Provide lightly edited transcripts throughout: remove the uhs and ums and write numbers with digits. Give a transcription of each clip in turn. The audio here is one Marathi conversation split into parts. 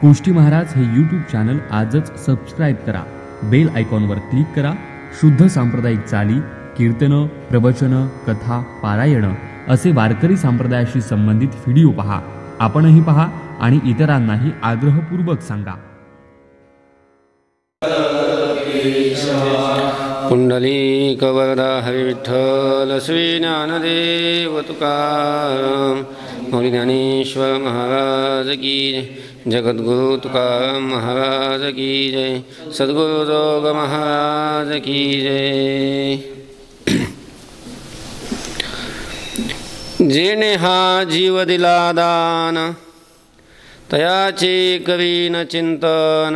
कोष्टी महाराज हे यूट्यूब चॅनल आजच सबस्क्राईब करा, बेल आयकॉनवर क्लिक करा. शुद्ध सांप्रदायिक चाली, कीर्तनं, प्रवचनं, कथा, पारायणं असे वारकरी संप्रदायाशी संबंधित व्हिडिओ पहा. आपणही पहा आणि इतरांनाही आग्रहपूर्वक सांगा. पुंडलीकवरदा हरी विठ्ठल श्री ज्ञानदेव तुकाराम मौली ज्ञानेश्वर महाराज की जय. जगद्गुरु तुकाराम महाराज की जय. सद्गुरु जोग महाराज की जय. जेणे हा जीव दिला दान, तयाचे करीन चिंतन.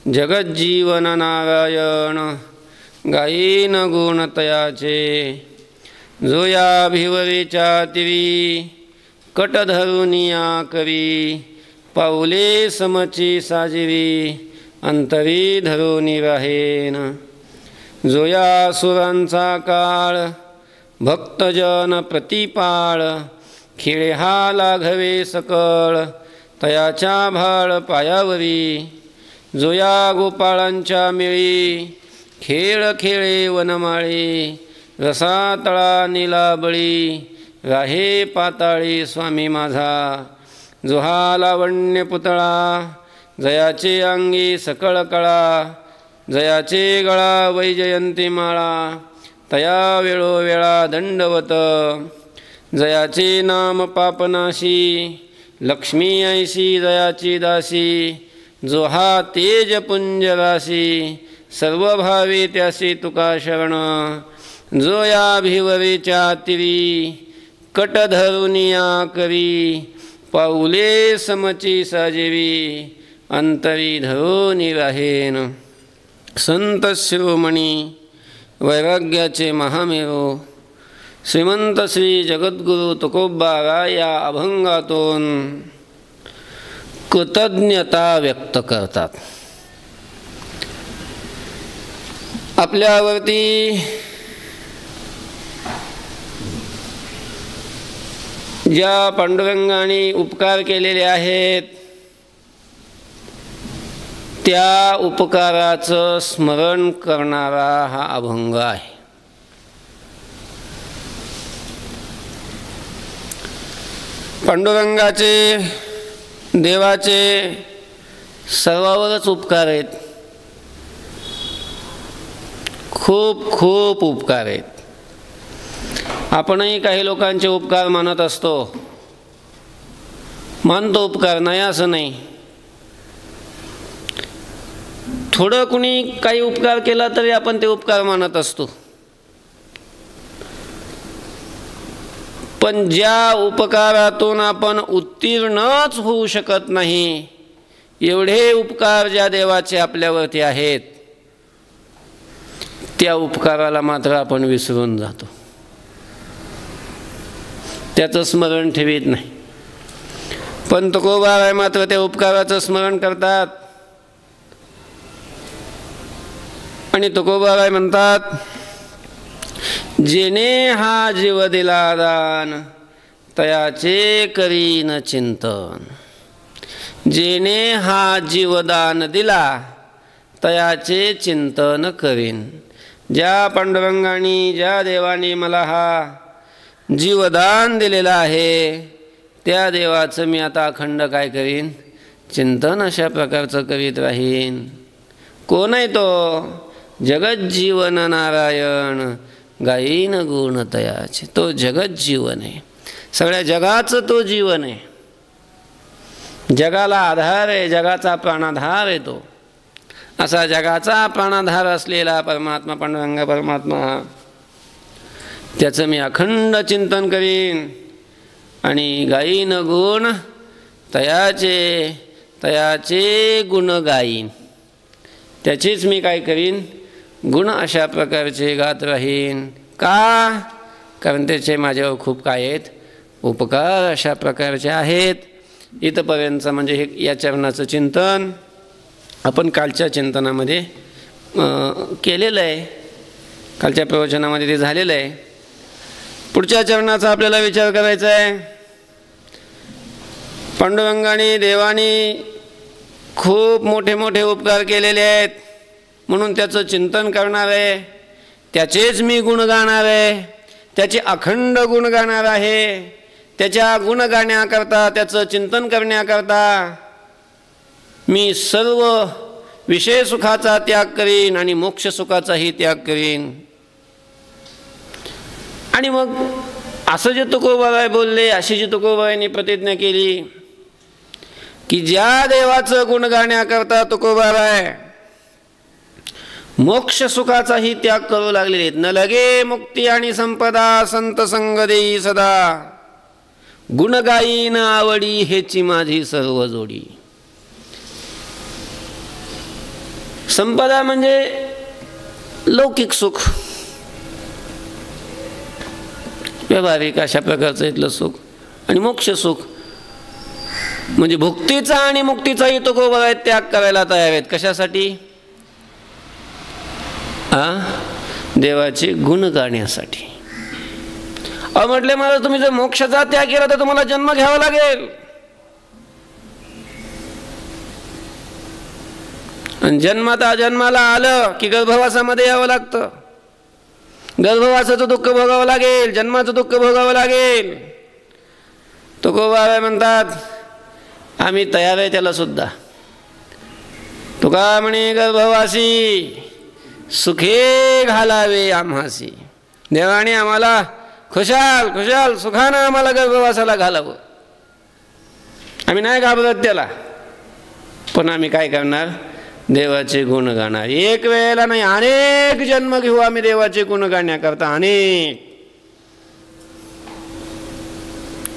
जगज्जीवन नारायण, गायीन गुण तयाचे. जो या भिवरीच्या तिरी, कट धरुनिया करी. पाऊले समची साजिरी, अंतरी धरुनी राहेन. जो या सुरांचा काळ, भक्तजन प्रतिपाळ. खेळे हा लाघवे सकळ, तयाच्या भाळ पायावरी. जो या गोपाळांच्या मिळी, खेळ खेळे वनमाळी. रसातळा नीलाबळी, राहे पाताळी स्वामी माझा. जो हा लावण्य पुतळा, जयाचे अंगी सकळ कळा. जयाचे गळा वैजयंती माळा, तया वेळोवेळा दंडवत. जयाचे नाम पापनाशी, लक्ष्मी ऐशी जयाची दासी. जो हा तेजपुंज राशी, सर्व भावी त्यासी तुका शरण. जो या भिवरीच्या तिरी, कट धरुनिया करी. पाऊले समची साजेवी, अंतरी धरुनी राहेन. संत शिरोमणी वैराग्याचे महामेरू श्रीमंत श्री जगद्गुरु तुकोबाराय या अभंगातून कृतज्ञता व्यक्त करतात. आपल्यावरती ज्या पांडुरंगाने उपकार केलेले आहेत, त्या उपकाराचं स्मरण करणारा हा अभंग आहे. पांडुरंगाचे, देवाचे सर्वावरच उपकार आहेत. खूप खूप उपकार आहेत. आपणही काही लोकांचे उपकार मानत असतो, मानतो उपकार, नाही असं नाही. थोडं कुणी काही उपकार केला तरी आपण ते उपकार मानत असतो. पण ज्या उपकारातून आपण उत्तीर्णच होऊ शकत नाही, एवढे उपकार ज्या देवाचे आपल्यावरती आहेत, त्या उपकाराला मात्र आपण विसरून जातो, त्याचं स्मरण ठेवीत नाही. पण तुकोबाराय मात्र त्या उपकाराचं स्मरण करतात. आणि तुकोबाराय म्हणतात, जेने हा जीव दिला दान, तयाचे करीन चिंतन. जेने हा जीवदान दिला, तयाचे चिंतन करीन. ज्या पांडुरंगाने, ज्या देवाने मला हा जीवदान दिलेलं आहे, त्या देवाचं मी आता अखंड काय करीन, चिंतन अशा प्रकारचं करीत राहीन. कोण आहे तो? जगज्जीवन नारायण, गायीन गुण तयाचे. तो जगज्जीवन आहे, सगळ्या जगाचं तो जीवन आहे. जगाला आधार आहे, जगाचा प्राणाधार आहे तो. असा जगाचा प्राणाधार असलेला परमात्मा, पांडुरंग परमात्मा, त्याचं मी अखंड चिंतन करीन. आणि गायीन गुण तयाचे, तयाचे गुण गायीन. त्याचीच मी काय करीन, गुण अशा प्रकारचे गात राहीन. का? कारण त्याचे माझ्यावर खूप काय आहेत, उपकार अशा प्रकारचे आहेत. इथंपर्यंतचं म्हणजे हे या चरणाचं चिंतन आपण कालच्या चिंतनामध्ये केलेलं आहे, कालच्या प्रवचनामध्ये ते झालेलं आहे. पुढच्या चरणाचा आपल्याला विचार करायचा आहे. पांडुरंगाने, देवाने खूप मोठे मोठे उपकार केलेले आहेत म्हणून त्याचं चिंतन करणार आहे, त्याचेच मी गुण गाणार आहे, त्याचे अखंड गुण गाणार आहे. त्याच्या गुण गाण्याकरता, त्याचं चिंतन करण्याकरता मी सर्व विषय सुखाचा त्याग करीन आणि मोक्ष सुखाचाही त्याग करीन. आणि मग असं जे तुकोबाराय बोलले, अशी जी तुकोबारायांनी प्रतिज्ञा केली की ज्या देवाचं गुण गाण्याकरता तुकोबाराय मोक्ष सुखाचाही त्याग करू लागलेले. न लगे मुक्ती आणि संपदा संत संग देई सदा, गुण गायीन आवडी हेची माझी सर्व जोडी. संपदा म्हणजे लौकिक सुख, व्यावहारिक अशा प्रकारचं इथलं सुख. आणि मोक्ष सुख म्हणजे भुक्तीचा आणि मुक्तीचाही तुकोबाराय त्याग करायला तयार आहेत. कशासाठी? देवाचे गुण गाण्यासाठी. म्हटले मला तुम्ही जर मोक्षाचा त्याग केला तर तुम्हाला जन्म घ्यावा लागेल. आणि जन्माला आलं की गर्भवासामध्ये यावं लागतं. गर्भवासाचं दुःख भोगावं लागेल, जन्माचं दुःख भोगावं लागेल. तुकोबाराय म्हणतात आम्ही तयार आहे त्याला सुद्धा. तुका म्हणे गर्भवासी सुखे घालावे आम्हासी. देवाने आम्हाला खुशाल खुशाल सुखानं आम्हाला गर्भवासाला घालावं. आम्ही नाही घाबरत त्याला, पण आम्ही काय करणार? देवाचे गुण गाणार. एक वेळेला नाही, अनेक जन्म घेऊ आम्ही देवाचे गुण गाण्याकरता.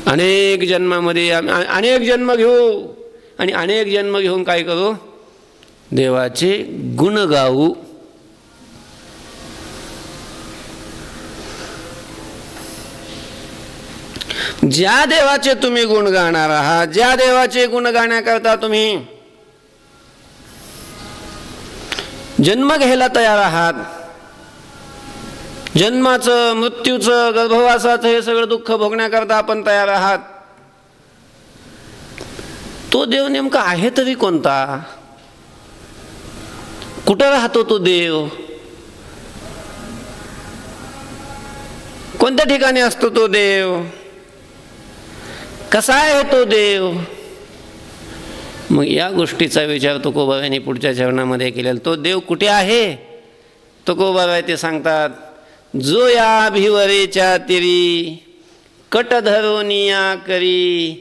अनेक जन्मामध्ये अनेक जन्म घेऊ आणि अनेक जन्म घेऊन काय करू? देवाचे गुण गाऊ. ज्या देवाचे तुम्ही गुण गाणार आहात, ज्या देवाचे गुण गाण्याकरता तुम्ही जन्म घ्यायला तयार आहात, जन्माचं, मृत्यूचं, गर्भवासाचं हे सगळं दुःख भोगण्याकरता आपण तयार आहात, तो देव नेमका आहे तरी कोणता? कुठं राहतो तो देव? कोणत्या ठिकाणी असतो तो देव? कसा आहे तो देव? मग या गोष्टीचा विचार तुकोबारायांनी पुढच्या चरणामध्ये केलेला. तो देव कुठे आहे? तुकोबाराय ते सांगतात, जो या भिवरेच्या तिरी कट धरोनिया करी,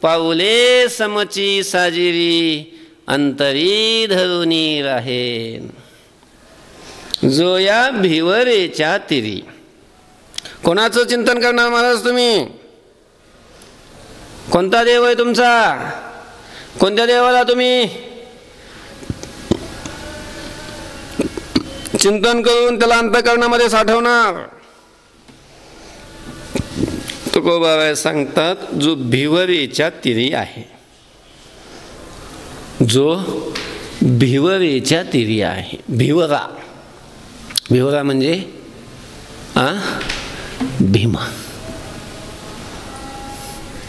पाऊले समची साजिरी अंतरी धरुनी राहेन. जो या भिवरेच्या तिरी. कोणाचं चिंतन करणार महाराज तुम्ही? कोणता देव आहे तुमचा? कोणत्या देवाला तुम्ही चिंतन करून त्याला अंतःकरणामध्ये साठवणार? तुकोबाराय सांगतात, जो भिवरेच्या तिरी आहे. जो भिवरेच्या तिरी आहे. भिवरा, भिवरा म्हणजे भीमा.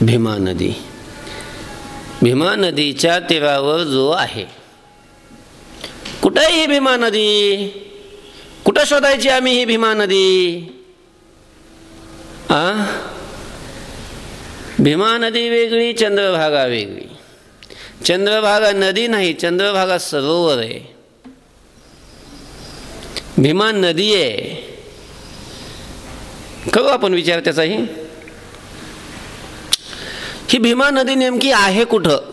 भीमा नदी. भीमा नदीच्या तीरावर जो आहे. कुठे ही भीमा नदी? कुठं शोधायची आम्ही ही भीमा नदी? भीमा नदी वेगळी, चंद्रभागा वेगळी. चंद्रभागा नदी नाही, चंद्रभागा सरोवर आहे. भीमा नदी आहे. करू आपण विचार त्याचाही. ही भीमा नदी नेमकी आहे कुठं?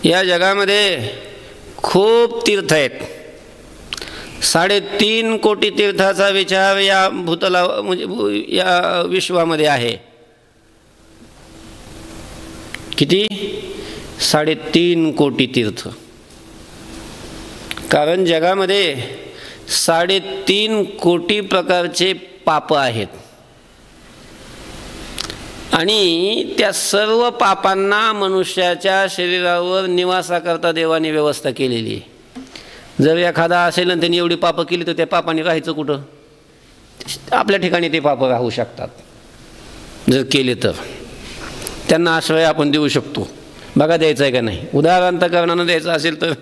या जगामध्ये खूप तीर्थ आहेत. 3.5 कोटी तीर्थाचा विचार या भूतला म्हणजे या विश्वामध्ये आहे. किती? 3.5 कोटी तीर्थ. कारण जगामध्ये 3.5 कोटी प्रकारचे पाप आहेत आणि त्या सर्व पापांना मनुष्याच्या शरीरावर निवासाकरता देवाने व्यवस्था केलेली आहे. जर एखादा असेल आणि त्यांनी एवढी पापं केली तर त्या पापाने राहायचं कुठं? आपल्या ठिकाणी ते पापं राहू शकतात जर केले तर. त्यांना आश्रय आपण देऊ शकतो, बघा द्यायचं आहे का नाही. उदाहरण तर करण्यानं द्यायचं असेल तर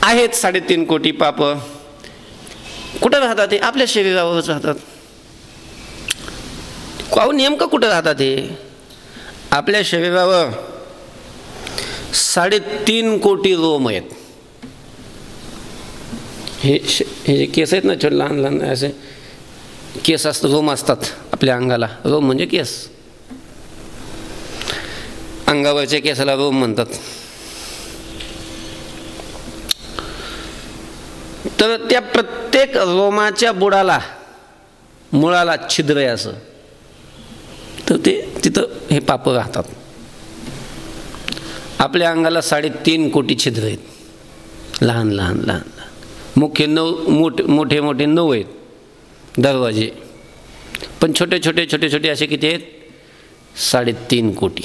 आहेत 3.5 कोटी पाप. कुठं राहतात ते? आपल्या शरीरावरच राहतात. नेमकं कुठं राहतात ते? आपल्या शरीरावर 3.5 कोटी रोम आहेत. हे जे केस आहेत ना, छोटे लहान लहान असे केस असतात, रोम असतात आपल्या अंगाला. रोम म्हणजे केस. अंगावरच्या केसाला रोम म्हणतात. तर त्या प्रत्येक रोमाच्या बुडाला, मुळाला छिद्र आहे असं. तर ते तिथं हे पाप राहतात. आपल्या अंगाला 3.5 कोटी छिद्र आहेत, लहान लहान लहान लहान. मुख्य 9 मोठे मोठे 9 आहेत दरवाजे, पण छोटे छोटे छोटे छोटे असे किती आहेत? 3.5 कोटी.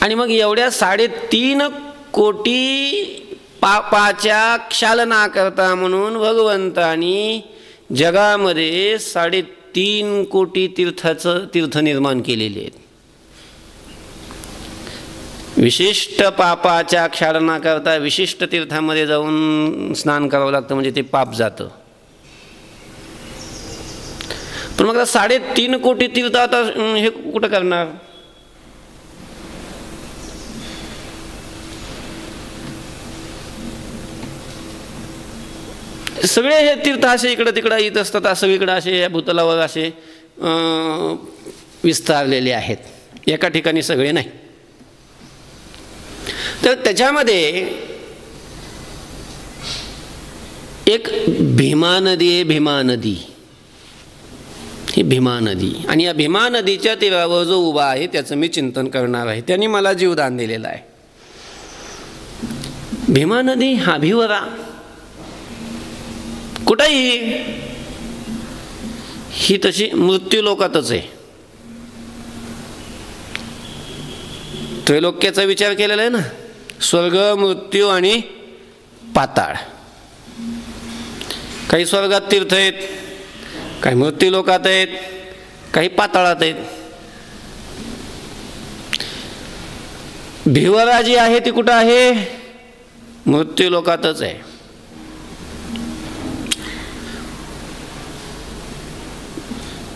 आणि मग एवढ्या 3.5 कोटी पापाच्या क्षालनाकरता म्हणून भगवंतानी जगामध्ये 3.5 कोटी तीर्थ निर्माण केलेले आहेत. विशिष्ट पापाच्या क्षालनाकरता विशिष्ट तीर्थामध्ये जाऊन स्नान करावं लागतं, म्हणजे ते पाप जातं. पण मग 3.5 कोटी तीर्थ आता हे कुठं करणार? सगळे हे तीर्थ असे इकडं तिकडं येत असतात. सगळीकडे असे या भूतलावर असे विस्तारलेले आहेत, एका ठिकाणी सगळे नाही. तर त्याच्यामध्ये एक भीमा नदी आहे. भीमा नदी, ही भीमा नदी. आणि या भीमा नदीच्या तीरावर जो उभा आहे त्याचं मी चिंतन करणार आहे. त्यांनी मला जीवदान दिलेलं आहे. भीमा नदी हा भिवरा कुठंही, ही तशी मृत्यू लोकातच आहे. त्रैलोक्याचा विचार केलेला आहे ना, स्वर्ग, मृत्यू आणि पाताळ. काही स्वर्गात तीर्थ आहेत, काही मृत्यू लोकात आहेत, काही पाताळात आहेत. भिवरा जी आहे ती कुठं आहे? मृत्यू लोकातच आहे.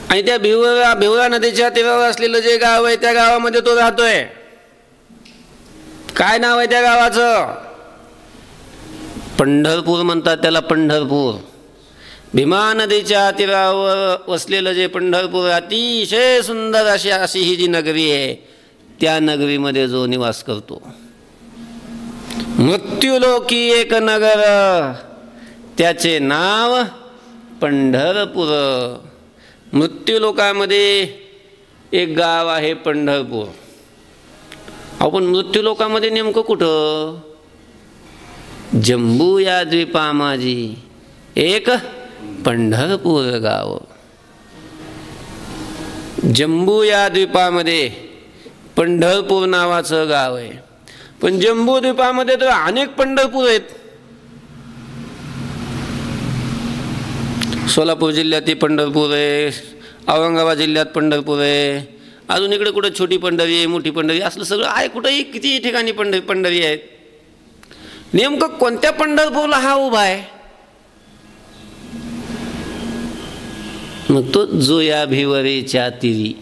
आणि त्या भिवरा नदीच्या तीरावर असलेलं जे गाव आहे त्या गावामध्ये तो राहतोय. काय नाव आहे त्या गावाचं? पंढरपूर म्हणतात त्याला, पंढरपूर. भीमा नदीच्या तीरावर वसलेलं जे पंढरपूर, अतिशय सुंदर अशी ही जी नगरी आहे, त्या नगरीमध्ये जो निवास करतो. मृत्यूलोकी एक नगर, त्याचे नाव पंढरपूर. मृत्यूलोकामध्ये एक गाव आहे पंढरपूर. आपण मृत्यूलोकामध्ये नेमकं कुठं? जम्बू या द्वीपामाजी एक पंढरपूर गाव. जम्बू या द्वीपामध्ये पंढरपूर नावाचं गाव आहे. पण जम्बू द्वीपामध्ये तर अनेक पंढरपूर आहेत. सोलापूर जिल्ह्यात पंढरपूर आहे, औरंगाबाद जिल्ह्यात पंढरपूर आहे, अजून इकडे कुठं छोटी पंढरी आहे, मोठी पंढरी, असलं सगळं आहे. कुठंही किती ठिकाणी पंढरी आहेत. नेमकं कोणत्या पंढरपूरला हा उभा आहे? मग तो जो या भिवरेच्या तीरी,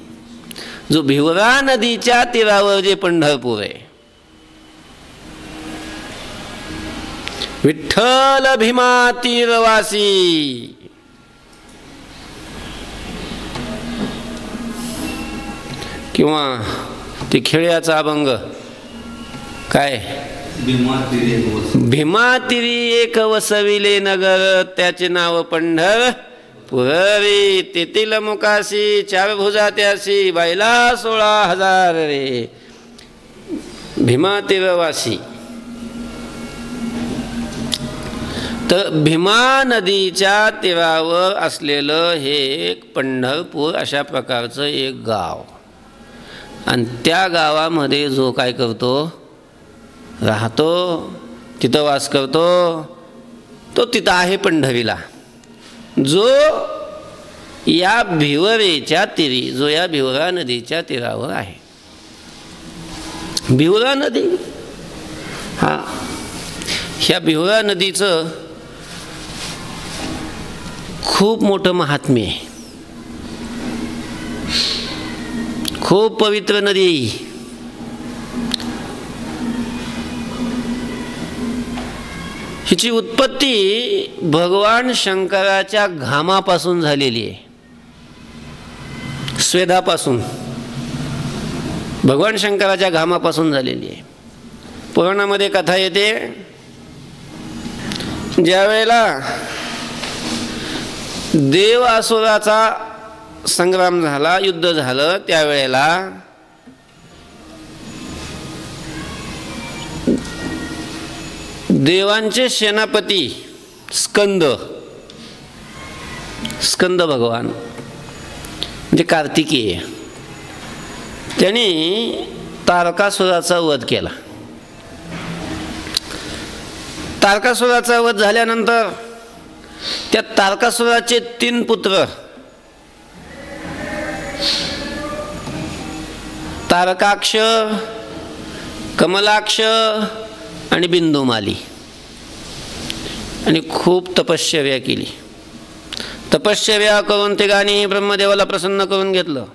जो भिवरा नदीच्या तीरावर जे पंढरपूर आहे, विठ्ठल भीमा तीरवासी. किंवा ते खेळ्याचा अभंग काय? भीमा तिरी एक वसविले नगर, त्याचे नाव पंढरपूर रे. तेथील मुकाशी 4 भुजा त्याशी, बायला 16,000 रे. भीमा तीरवासी. तर भीमा नदीच्या तीरावर असलेलं हे एक पंढरपूर अशा प्रकारचं एक गाव. आणि त्या गावामध्ये जो काय करतो, राहतो, तिथं वास करतो, तो तिथं आहे पंढरीला. जो या भिवरेच्या तीरी, जो या भिवरा नदीच्या तीरावर आहे. भिवरा नदी, ह्या भिवरा नदीचं खूप मोठं महात्म्य आहे. खूप पवित्र नदी. हिची उत्पत्ती भगवान शंकराच्या घामापासून झालेली आहे. स्वेदापासून, भगवान शंकराच्या घामापासून झालेली आहे. पुराणामध्ये कथा येते, ज्या वेळेला देव असुराचा संग्राम झाला, युद्ध झालं, त्यावेळेला देवांचे सेनापती स्कंद भगवान म्हणजे कार्तिकेय, त्यांनी तारकासुराचा वध केला. तारकासुराचा वध झाल्यानंतर त्या तारकासुराचे 3 पुत्र, तारकाक्ष, कमलाक्ष आणि बिंदुमाली, आणि खूप तपश्चर्या केली. तपश्चर्या करून ते गाणी ब्रह्मदेवाला प्रसन्न करून घेतलं.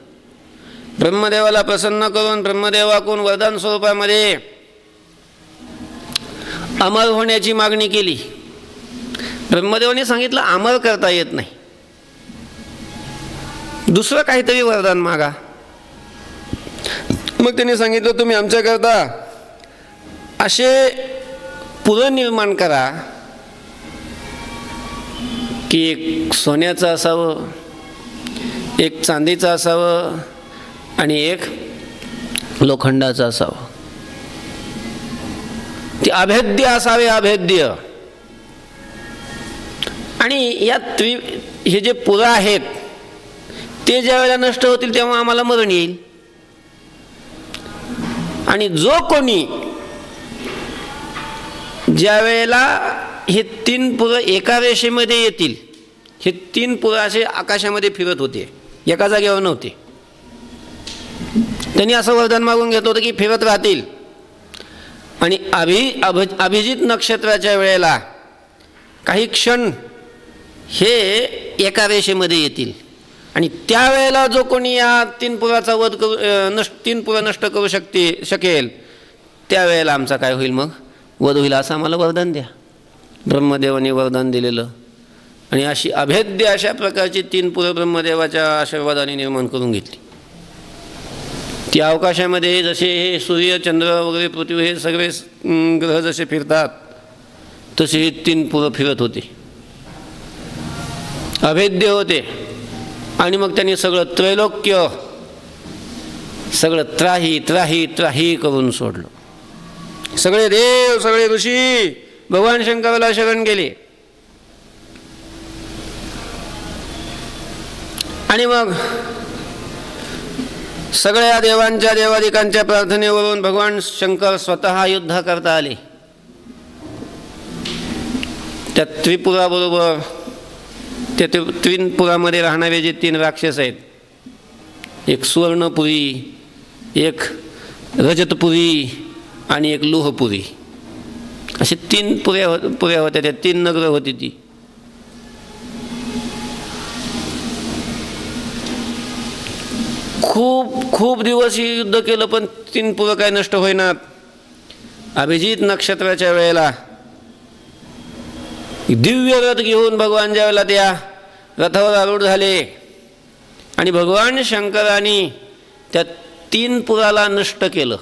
ब्रह्मदेवाला प्रसन्न करून ब्रह्मदेवाकडून वरदान स्वरूपामध्ये अमर होण्याची मागणी केली. ब्रह्मदेवाने सांगितलं अमर करता येत नाही, दुसरं काहीतरी वरदान मागा. मग त्यांनी सांगितलं तुम्ही आमच्याकरता असे पुरं निर्माण करा की एक सोन्याचं असावं, एक चांदीचं असावं आणि एक लोखंडाचं असावं. ते अभेद्य असावे, अभेद्य. आणि या हे जे पुरा आहेत ते ज्या वेळेला नष्ट होतील तेव्हा आम्हाला मरण येईल. आणि जो कोणी ज्या वेळेला हे 3 पुरं एका रेषेमध्ये येतील, हे 3 पुरं असे आकाशामध्ये फिरत होते, एका जागेवर नव्हते. त्यांनी असं वरदान मागून घेतलं होतं की फिरत राहतील. आणि अभिजित नक्षत्राच्या वेळेला काही क्षण हे एका रेषेमध्ये येतील. आणि त्यावेळेला जो कोणी या 3 पुराचा वध करू 3 पुरं नष्ट करू शकेल त्यावेळेला आमचा काय होईल, मग वध होईल, असं आम्हाला वरदान द्या. ब्रह्मदेवाने वरदान दिलेलं. आणि अशी अभेद्य अशा प्रकारची 3 पुरं ब्रह्मदेवाच्या आशीर्वादाने निर्माण करून घेतली. ती अवकाशामध्ये जसे हे सूर्य, चंद्र वगैरे, पृथ्वी, हे सगळे ग्रह जसे फिरतात तसे हे 3 पुरं फिरत होते, अभेद्य होते. आणि मग त्यांनी सगळं त्रैलोक्य सगळं त्राही त्राही त्राही करून सोडलं. सगळे देव, सगळे ऋषी भगवान शंकराला शरण गेले. आणि मग सगळ्या देवांच्या देवादिकांच्या प्रार्थनेवरून भगवान शंकर स्वतः युद्ध करता आले. त्या त्रिपुराबरोबर, त्या त्रिपुरामध्ये राहणारे जे 3 राक्षस आहेत, एक सुवर्णपुरी, एक रजतपुरी आणि एक लोहपुरी, असे 3 पुऱ्या होत्या. त्या 3 नगरं होती. ती खूप दिवस ही युद्ध केलं पण 3 पुरं काय नष्ट होईनात. अभिजित नक्षत्राच्या वेळेला दिव्य रथ घेऊन भगवान ज्या वेळेला त्या रथावर आरूढ झाले आणि भगवान शंकरांनी त्या 3 पुराला नष्ट केलं.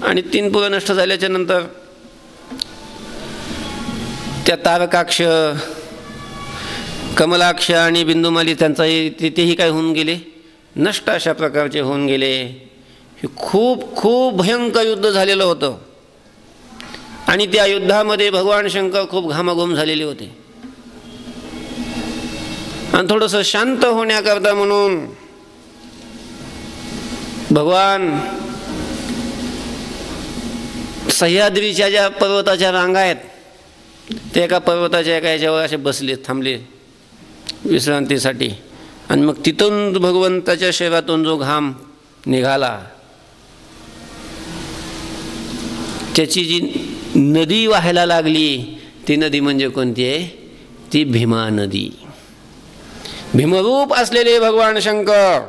आणि 3 पुरं नष्ट झाल्याच्या नंतर त्या तारकाक्ष, कमलाक्ष आणि बिंदुमाली तेही काय होऊन गेले, नष्ट अशा प्रकारचे होऊन गेले. हे खूप भयंकर युद्ध झालेलं होतं. आणि त्या युद्धामध्ये भगवान शंकर खूप घामाघूम झालेले होते. आणि थोडंसं शांत होण्याकरता म्हणून भगवान सह्याद्रीच्या ज्या पर्वताच्या रांगा आहेत त्या एका पर्वताच्या एका ह्याच्यावर असे बसले, थांबले. विश्रांतीसाठी. आणि मग तिथून भगवंताच्या शरीरातून जो घाम निघाला त्याची जी नदी वाहायला लागली ती नदी म्हणजे कोणती आहे? ती भीमा नदी. भीमरूप असलेले भगवान शंकर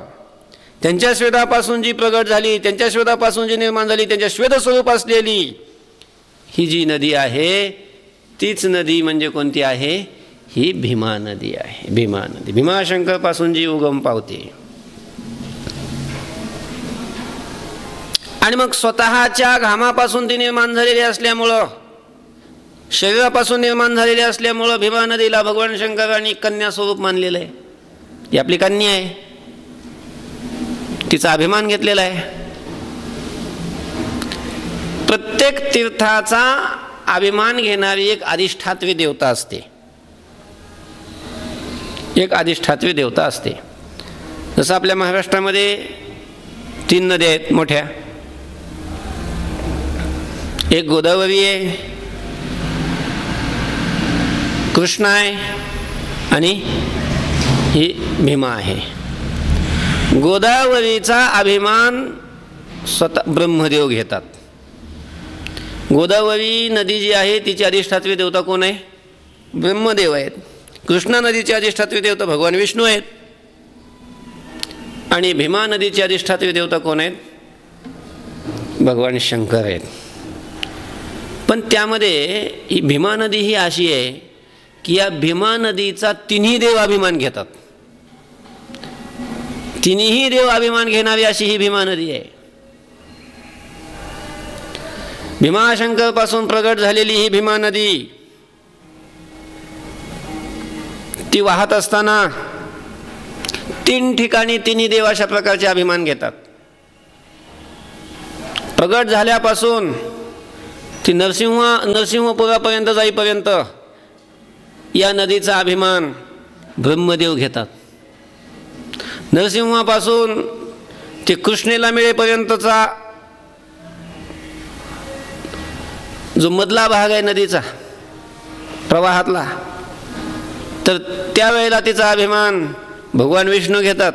त्यांच्या श्वेतापासून जी प्रगट झाली, त्यांच्या श्वेतापासून जी निर्माण झाली, त्यांच्या श्वेतस्वरूप असलेली ही जी नदी आहे तीच नदी म्हणजे कोणती आहे? ही भीमा नदी आहे. भीमा नदी भीमाशंकरपासून जी उगम पावते. आणि मग स्वतःच्या घामापासून ती निर्माण झालेली असल्यामुळं, शरीरापासून निर्माण झालेली असल्यामुळं भीमा नदीला भगवान शंकरांनी कन्या स्वरूप मानलेलं आहे. ही आपली कन्या आहे, तिचा अभिमान घेतलेला आहे. प्रत्येक तीर्थाचा अभिमान घेणारी एक अधिष्ठात्री देवता असते. एक अधिष्ठात्री देवता असते. जसं आपल्या महाराष्ट्रामध्ये 3 नद्या आहेत मोठ्या. एक गोदावरी आहे, कृष्णा आहे आणि ही भीमा आहे. गोदावरीचा अभिमान स्वतः ब्रह्मदेव घेतात. गोदावरी नदी जी आहे तिची अधिष्ठात्री देवता कोण आहे? ब्रह्मदेव आहेत. कृष्णा नदीची अधिष्ठात्री देवता भगवान विष्णू आहेत. आणि भीमा नदीची अधिष्ठात्री देवता कोण आहेत? भगवान शंकर आहेत. पण त्यामध्ये ही भीमा नदी ही अशी आहे की या भीमा नदीचा तिन्ही देव अभिमान घेतात. तिन्ही देव अभिमान घेणारी अशी ही भीमा नदी आहे. भीमाशंकर पासून प्रगट झालेली ही भीमा नदी ती वाहत असताना 3 ठिकाणी तिन्ही देव अशा प्रकारचे अभिमान घेतात. प्रगट झाल्यापासून ती नरसिंहपुरापर्यंत जाईपर्यंत या नदीचा अभिमान ब्रह्मदेव घेतात. नरसिंहापासून ते कृष्णेला मिळेपर्यंतचा जो मधला भाग आहे नदीचा प्रवाहातला, तर त्यावेळेला तिचा अभिमान भगवान विष्णू घेतात.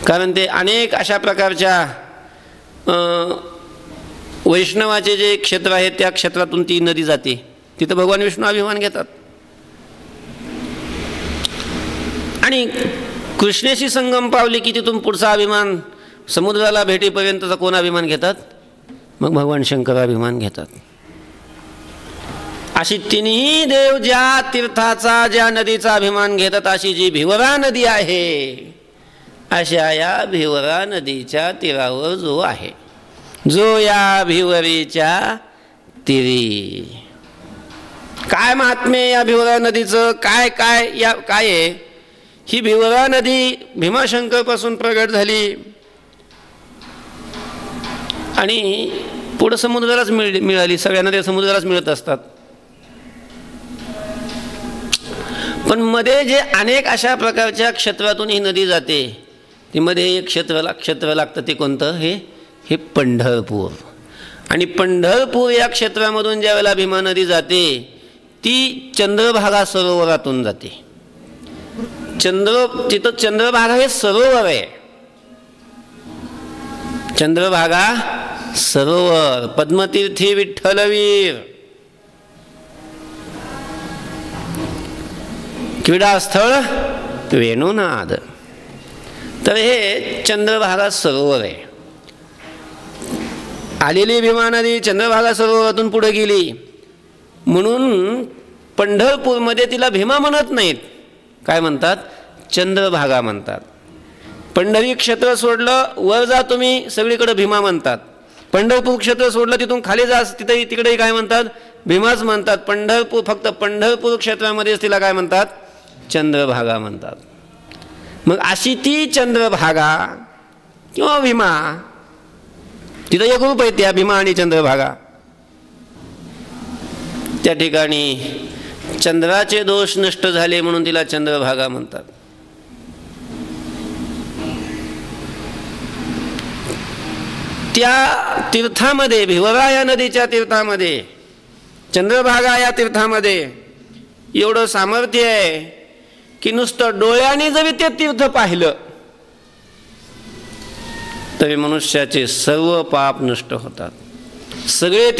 कारण ते अनेक अशा प्रकारच्या वैष्णवाचे जे क्षेत्र आहे त्या क्षेत्रातून ती नदी जाते, तिथं भगवान विष्णू अभिमान घेतात. आणि कृष्णेशी संगम पावली की तिथून पुढचा अभिमान समुद्राला भेटीपर्यंतचा कोण अभिमान घेतात? मग भगवान शंकर अभिमान घेतात. अशी तिन्ही देव ज्या तीर्थाचा ज्या नदीचा अभिमान घेतात अशी जी भिवरा नदी आहे, अशा या भिवरा नदीच्या तीरावर जो आहे, जो या भिवरीच्या तीरी. काय महात्म्य या भिवरा नदीचं? काय आहे? ही भिवरा नदी भीमाशंकर पासून प्रगट झाली आणि पुढे समुद्रालाच मिळाली. सगळ्या नद्या समुद्रालाच मिळत असतात. पण मध्ये जे अनेक अशा प्रकारच्या क्षेत्रातून ही नदी जाते, ती मध्ये एक क्षेत्र लागतं. ते कोणतं? हे पंढरपूर. आणि पंढरपूर या क्षेत्रामधून ज्या वेळेला भीमा नदी जाते ती चंद्रभागा सरोवरातून जाते. तिथं चंद्रभागा हे सरोवर आहे. चंद्रभागा सरोवर, पद्मतीर्थी विठ्ठलवीर, क्रीडास्थळ वेणुनाद. तर हे चंद्रभागा सरोवर आहे. आलेली भीमा नदी चंद्रभागा सरोवरातून पुढे गेली म्हणून पंढरपूरमध्ये तिला भीमा म्हणत नाहीत. काय म्हणतात? चंद्रभागा म्हणतात. पंढरी क्षेत्र सोडलं वर जा तुम्ही सगळीकडे भीमा म्हणतात. पंढरपूर क्षेत्र सोडलं तिथून खाली जा तिकडेही काय म्हणतात? भीमाच म्हणतात. फक्त पंढरपूर क्षेत्रामध्येच तिला काय म्हणतात? चंद्रभागा म्हणतात. मग अशी ती चंद्रभागा किंवा भीमा, तिथं एक रूप आहे त्या भीमा आणि चंद्रभागा. त्या ठिकाणी चंद्राचे दोष नष्ट झाले म्हणून तिला चंद्रभागा म्हणतात. त्या तीर्थामध्ये, भिवरा या नदीच्या तीर्थामध्ये, चंद्रभागा या तीर्थामध्ये एवढं सामर्थ्य आहे की नुसतं डोळ्याने जरी ते तीर्थ पाहिलं तरी मनुष्याचे सर्व पाप नष्ट होतात. सगळे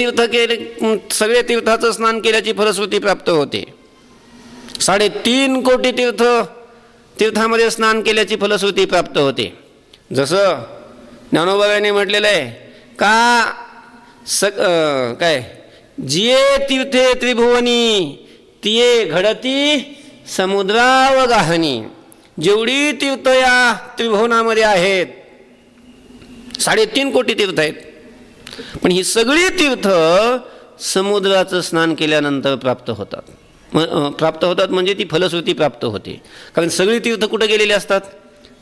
तीर्थाचं स्नान केल्याची फलश्रुती प्राप्त होते. 3.5 कोटी तीर्थामध्ये स्नान केल्याची फलश्रुती प्राप्त होते. जसं ज्ञानोबाने म्हटलेलं आहे का काय जिये तीर्थे त्रिभुवनी तिये घडती समुद्रावगाहनी. जेवढी तीर्थ या त्रिभुवनामध्ये आहेत 3.5 कोटी तीर्थ आहेत, पण ही सगळी तीर्थ समुद्राचं स्नान केल्यानंतर प्राप्त होतात म्हणजे ती फलश्रुती प्राप्त होते. कारण सगळी तीर्थ कुठं गेलेली असतात?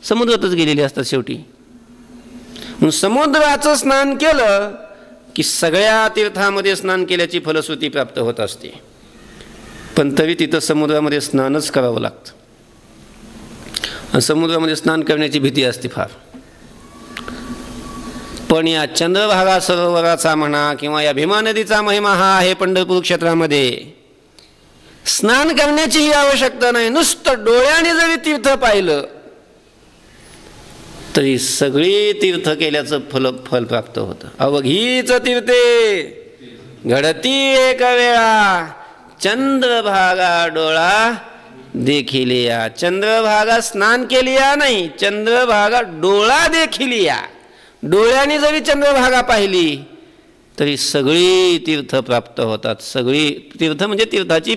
समुद्रातच गेलेली असतात शेवटी. म्हणून समुद्राचं स्नान केलं की सगळ्या तीर्थामध्ये स्नान केल्याची फलश्रुती प्राप्त होत असते. पण तरी तिथं समुद्रामध्ये स्नानच करावं लागतं. आणि समुद्रामध्ये स्नान करण्याची भीती असते फार. पण या चंद्रभागा सरोवराचा म्हणा किंवा या भीमा नदीचा महिमा हा आहे पंढरपूर क्षेत्रामध्ये. स्नान करण्याचीही आवश्यकता नाही, नुसतं डोळ्याने जरी तीर्थ पाहिलं तरी सगळी तीर्थ केल्याचं फल प्राप्त होतं. अवघीच तीर्थे घडती एक वेळा चंद्रभागा डोळा देखिलिया. चंद्रभागा स्नान केलिया नाही, चंद्रभागा डोळा देखिलिया. डोळ्याने जरी चंद्रभागा पाहिली तरी सगळी तीर्थ प्राप्त होतात. सगळी तीर्थ म्हणजे तीर्थाची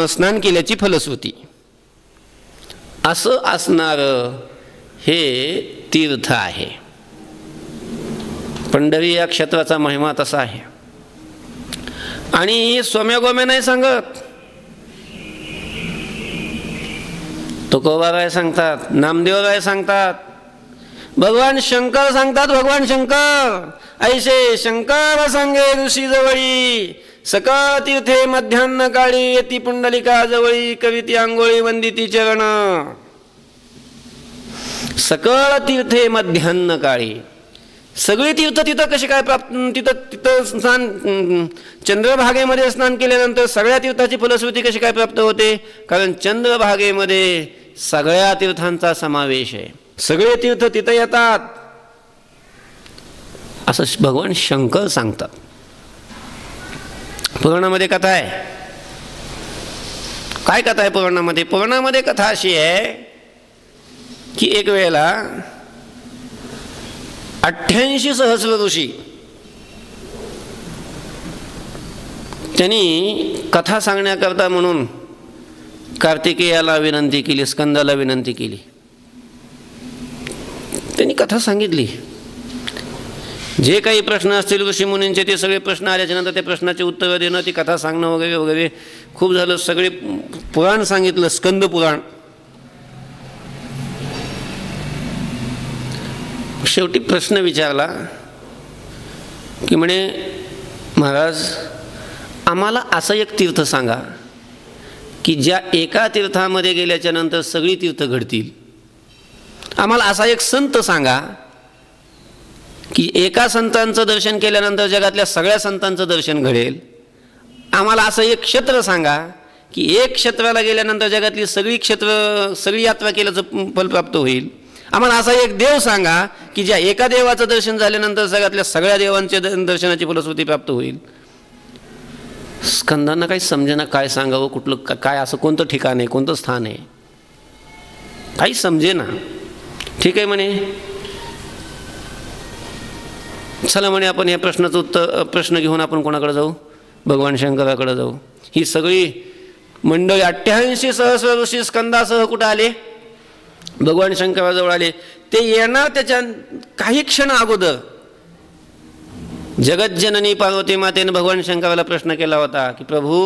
स्नान केल्याची फलश्रुती. असं असणारं हे तीर्थ आहे. पंढरी या क्षेत्राचा महिमा तसा आहे. आणि सोम्यागोम्या नाही सांगत, तुकोबाराय सांगतात, नामदेवराय सांगतात, भगवान शंकर सांगतात. भगवान शंकर ऐसे शंकर सांगे ऋषी जवळी सकळ तीर्थे मध्यान्ह काळी येती पुंडलिका जवळी कविती आंघोळी वंदिती चरण. सकळ तीर्थे मध्यान्ह काळी. सगळी तीर्थ तिथं कशी काय प्राप्त? तिथं स्नान चंद्रभागेमध्ये स्नान केल्यानंतर सगळ्या तीर्थाची फलश्रुती कशी काय प्राप्त होते? कारण चंद्रभागेमध्ये सगळ्या तीर्थांचा समावेश आहे. सगळे तीर्थ तिथं येतात असं भगवान शंकर सांगतात. पुराणामध्ये कथा आहे. काय कथा आहे पुराणामध्ये? पुराणामध्ये कथा अशी आहे की एक वेळेला 88 सहस्र ऋषी त्यांनी कथा सांगण्याकरता म्हणून कार्तिकेयाला विनंती केली, स्कंदाला विनंती केली. त्यांनी कथा सांगितली. जे काही प्रश्न असतील ऋषीमुनींचे ते सगळे प्रश्न आल्याच्या नंतर त्या प्रश्नाचे उत्तर देणं, ती कथा सांगणं वगैरे वगैरे खूप झालं. सगळे पुराण सांगितलं, स्कंद पुराण. शेवटी प्रश्न विचारला की म्हणे महाराज आम्हाला असं एक तीर्थ सांगा की ज्या एका तीर्थामध्ये गेल्याच्या नंतर सगळी तीर्थ घडतील. आम्हाला असा एक संत सांगा की एका संतांचं दर्शन केल्यानंतर जगातल्या सगळ्या संतांचं दर्शन घडेल. आम्हाला असं एक क्षेत्र सांगा की एक क्षेत्राला गेल्यानंतर जगातली सगळी यात्रा केल्याचं फल प्राप्त होईल. आम्हाला असा एक देव सांगा की ज्या एका देवाचं दर्शन झाल्यानंतर जगातल्या सगळ्या देवांच्या दर्शनाची फलश्रुती प्राप्त होईल. स्कंदांना काही समजेना काय सांगावं, कुठलं काय असं कोणतं ठिकाण आहे, कोणतं स्थान आहे, काही समजेना. ठीक आहे म्हणे, चला म्हणे आपण या प्रश्नाचं प्रश्न घेऊन आपण कोणाकडे जाऊ? भगवान शंकराकडे जाऊ. ही सगळी मंडळी 88 सहस्र ऋषी स्कंदासह कुठं आले? भगवान शंकराजवळ आले. ते येणार त्याच्या काही क्षण अगोदर जगज्जननी पार्वती मातेने भगवान शंकराला प्रश्न केला होता की प्रभू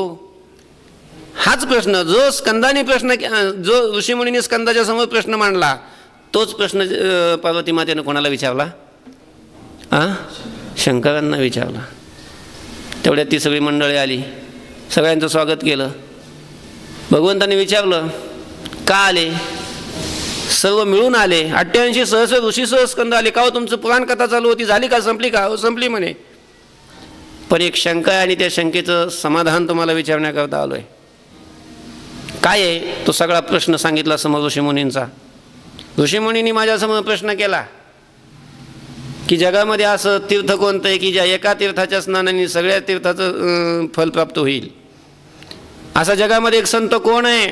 हाच प्रश्न जो स्कंदाने जो ऋषीमुनीने स्कंदाच्या समोर प्रश्न मांडला तोच प्रश्न पार्वती मातेने कोणाला विचारला? शंकरांना विचारला. तेवढ्यात ती सगळी मंडळी आली, सगळ्यांचं स्वागत केलं. भगवंताने विचारलं का आले? सर्व मिळून आले. 88 सहस्र ऋषी स्कंद आले. का हो तुमचं पुराण कथा चालू होती, झाली का? संपली का? हो संपली म्हणे. पण एक शंका आहे आणि त्या शंकेचं समाधान तुम्हाला विचारण्याकरता आलोय. काय आहे तो सगळा प्रश्न सांगितला समोर ऋषीमुनींचा. ऋषीमुनींनी माझ्यासमोर प्रश्न केला की जगामध्ये असं तीर्थ कोणतं आहे की ज्या एका तीर्थाच्या स्नानाने सगळ्या तीर्थाचं फल प्राप्त होईल. असा जगामध्ये एक संत कोण आहे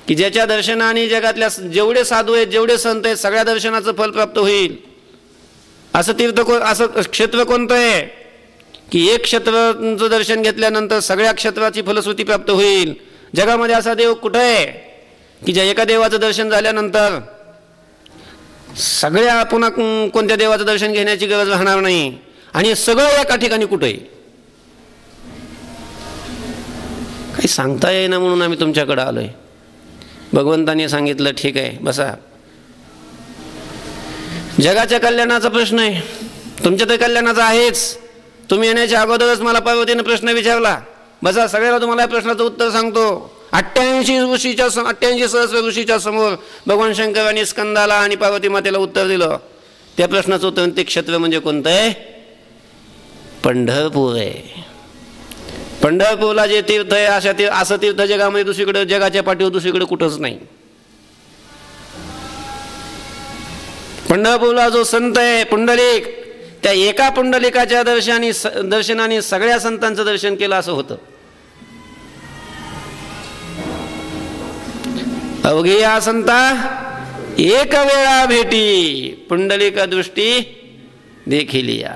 की ज्याच्या दर्शनाने जगातल्या जेवढे साधू आहेत जेवढे संत आहेत सगळ्या दर्शनाचं फल प्राप्त होईल. असं तीर्थ असं क्षेत्र कोणतं आहे की एक क्षेत्राचं दर्शन घेतल्यानंतर सगळ्या क्षेत्राची फलश्रुती प्राप्त होईल. जगामध्ये असा देव कुठं आहे की ज्या एका देवाचं दर्शन झाल्यानंतर सगळ्या पुन्हा कोणत्या देवाचं दर्शन घेण्याची गरज राहणार नाही. आणि हे सगळं एका ठिकाणी कुठं आहे काही सांगता येईना म्हणून आम्ही तुमच्याकडे आलोय. भगवंतांनी सांगितलं ठीक आहे बसा. जगाच्या कल्याणाचा प्रश्न आहे, तुमच्या तर कल्याणाचा आहेच. तुम्ही येण्याच्या अगोदरच मला पार्वतीने प्रश्न विचारला. बसा सगळ्याला तुम्हाला या प्रश्नाचं उत्तर सांगतो. 88 सहस्र ऋषीच्या समोर भगवान शंकरांनी स्कंदाला आणि पार्वती मातेला उत्तर दिलं. त्या प्रश्नाचं उत्तर ते क्षेत्र म्हणजे कोणतं आहे? पंढरपूर आहे. पंढरपूरला जे तीर्थ आहे असं तीर्थ जगामध्ये दुसरीकडे जगाच्या पाठीवर दुसरीकडे कुठंच नाही. पंढरपूरला जो संत आहे पुंडलिक, त्या एका पुंडलिकाच्या दर्शनाने सगळ्या संतांचं दर्शन केलं असं होतं. अवघी या संता एक वेळा भेटी पुंडलिक दृष्टी देखिलिया.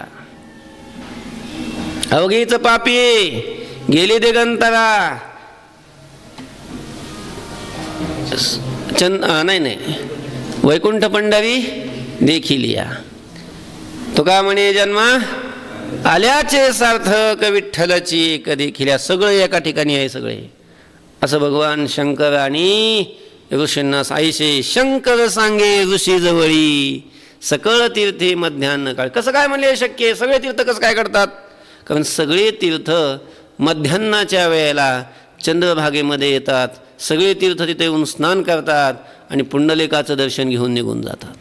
अवघीच पापी गेली दिगंतरा नाही वैकुंठ पंढरी देखिलिया. तुका म्हणे जन्मा आल्याचे सार्थक विठ्ठलची कधी खिल्या. सगळं एका ठिकाणी आहे सगळे. असं भगवान शंकर आणि ऋषींना आईशे शंकर सांगे ऋषी जवळी सकळ तीर्थे मध्यान्ह काळ. कसं काय म्हणले शक्य आहे? सगळे तीर्थ कसं काय करतात? कारण सगळे तीर्थ मध्यान्हाच्या वेळेला चंद्रभागेमध्ये येतात. सगळे तीर्थ तिथे येऊन स्नान करतात आणि पुंडलिकाचं दर्शन घेऊन निघून जातात.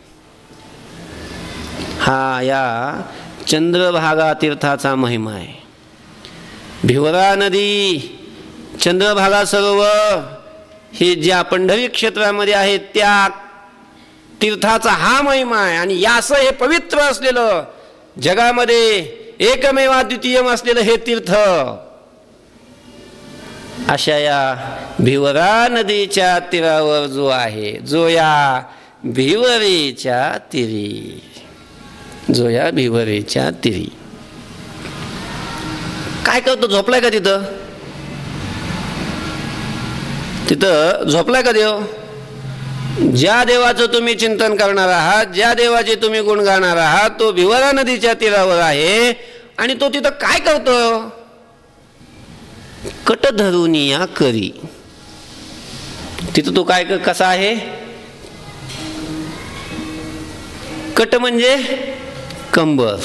हा या चंद्रभागा तीर्थाचा महिमा आहे. भिवरा नदी, चंद्रभागा सरोवर हे ज्या पंढरी क्षेत्रामध्ये आहे त्या तीर्थाचा हा महिमा आहे. आणि याचं हे पवित्र असलेलं जगामध्ये एकमेव अद्वितीय असलेलं हे तीर्थ अशा या भिवरा नदीच्या तीरावर जो आहे, जो या भिवरेच्या तीरी, जो या भिवरेच्या तीरी काय करतो? झोपलाय का तिथं? तिथं झोपलाय का देव? ज्या देवाचं तुम्ही चिंतन करणार आहात, ज्या देवाचे तुम्ही गुण गाणार आहात, तो भिवरा नदीच्या तीरावर आहे. आणि तो तिथं काय करतो? कट धरून या करी. तिथं तो काय कसा आहे? कट म्हणजे कंबर,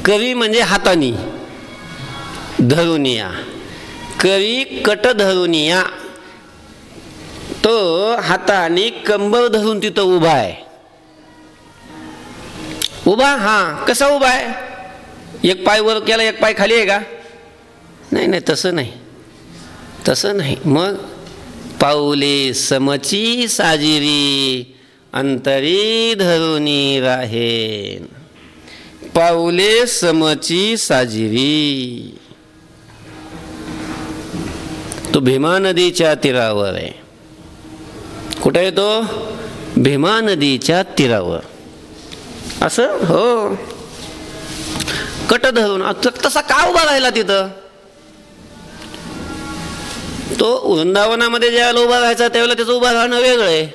करी म्हणजे हातानी, धरून या करी कट धरून या. तो हाताने कंबर धरून तिथं उभा आहे. उभा हा कसा उभा आहे? एक पाय वर केला एक पाय खाली आहे का? नाही नाही तसं नाही, तसं नाही. मग पाऊले समची साजिरी अंतरी धरुनी राहे. पाऊले समची साजिरी. तो भीमा नदीच्या तीरावर आहे. कुठे आहे तो? भीमा नदीच्या तीरावर. असं हो कट धरून. तसा का उभा राहिला तिथं? तो वृंदावनामध्ये ज्यावेळेला उभा राहायचा त्यावेळेला त्याचं उभा राहणं वेगळं आहे.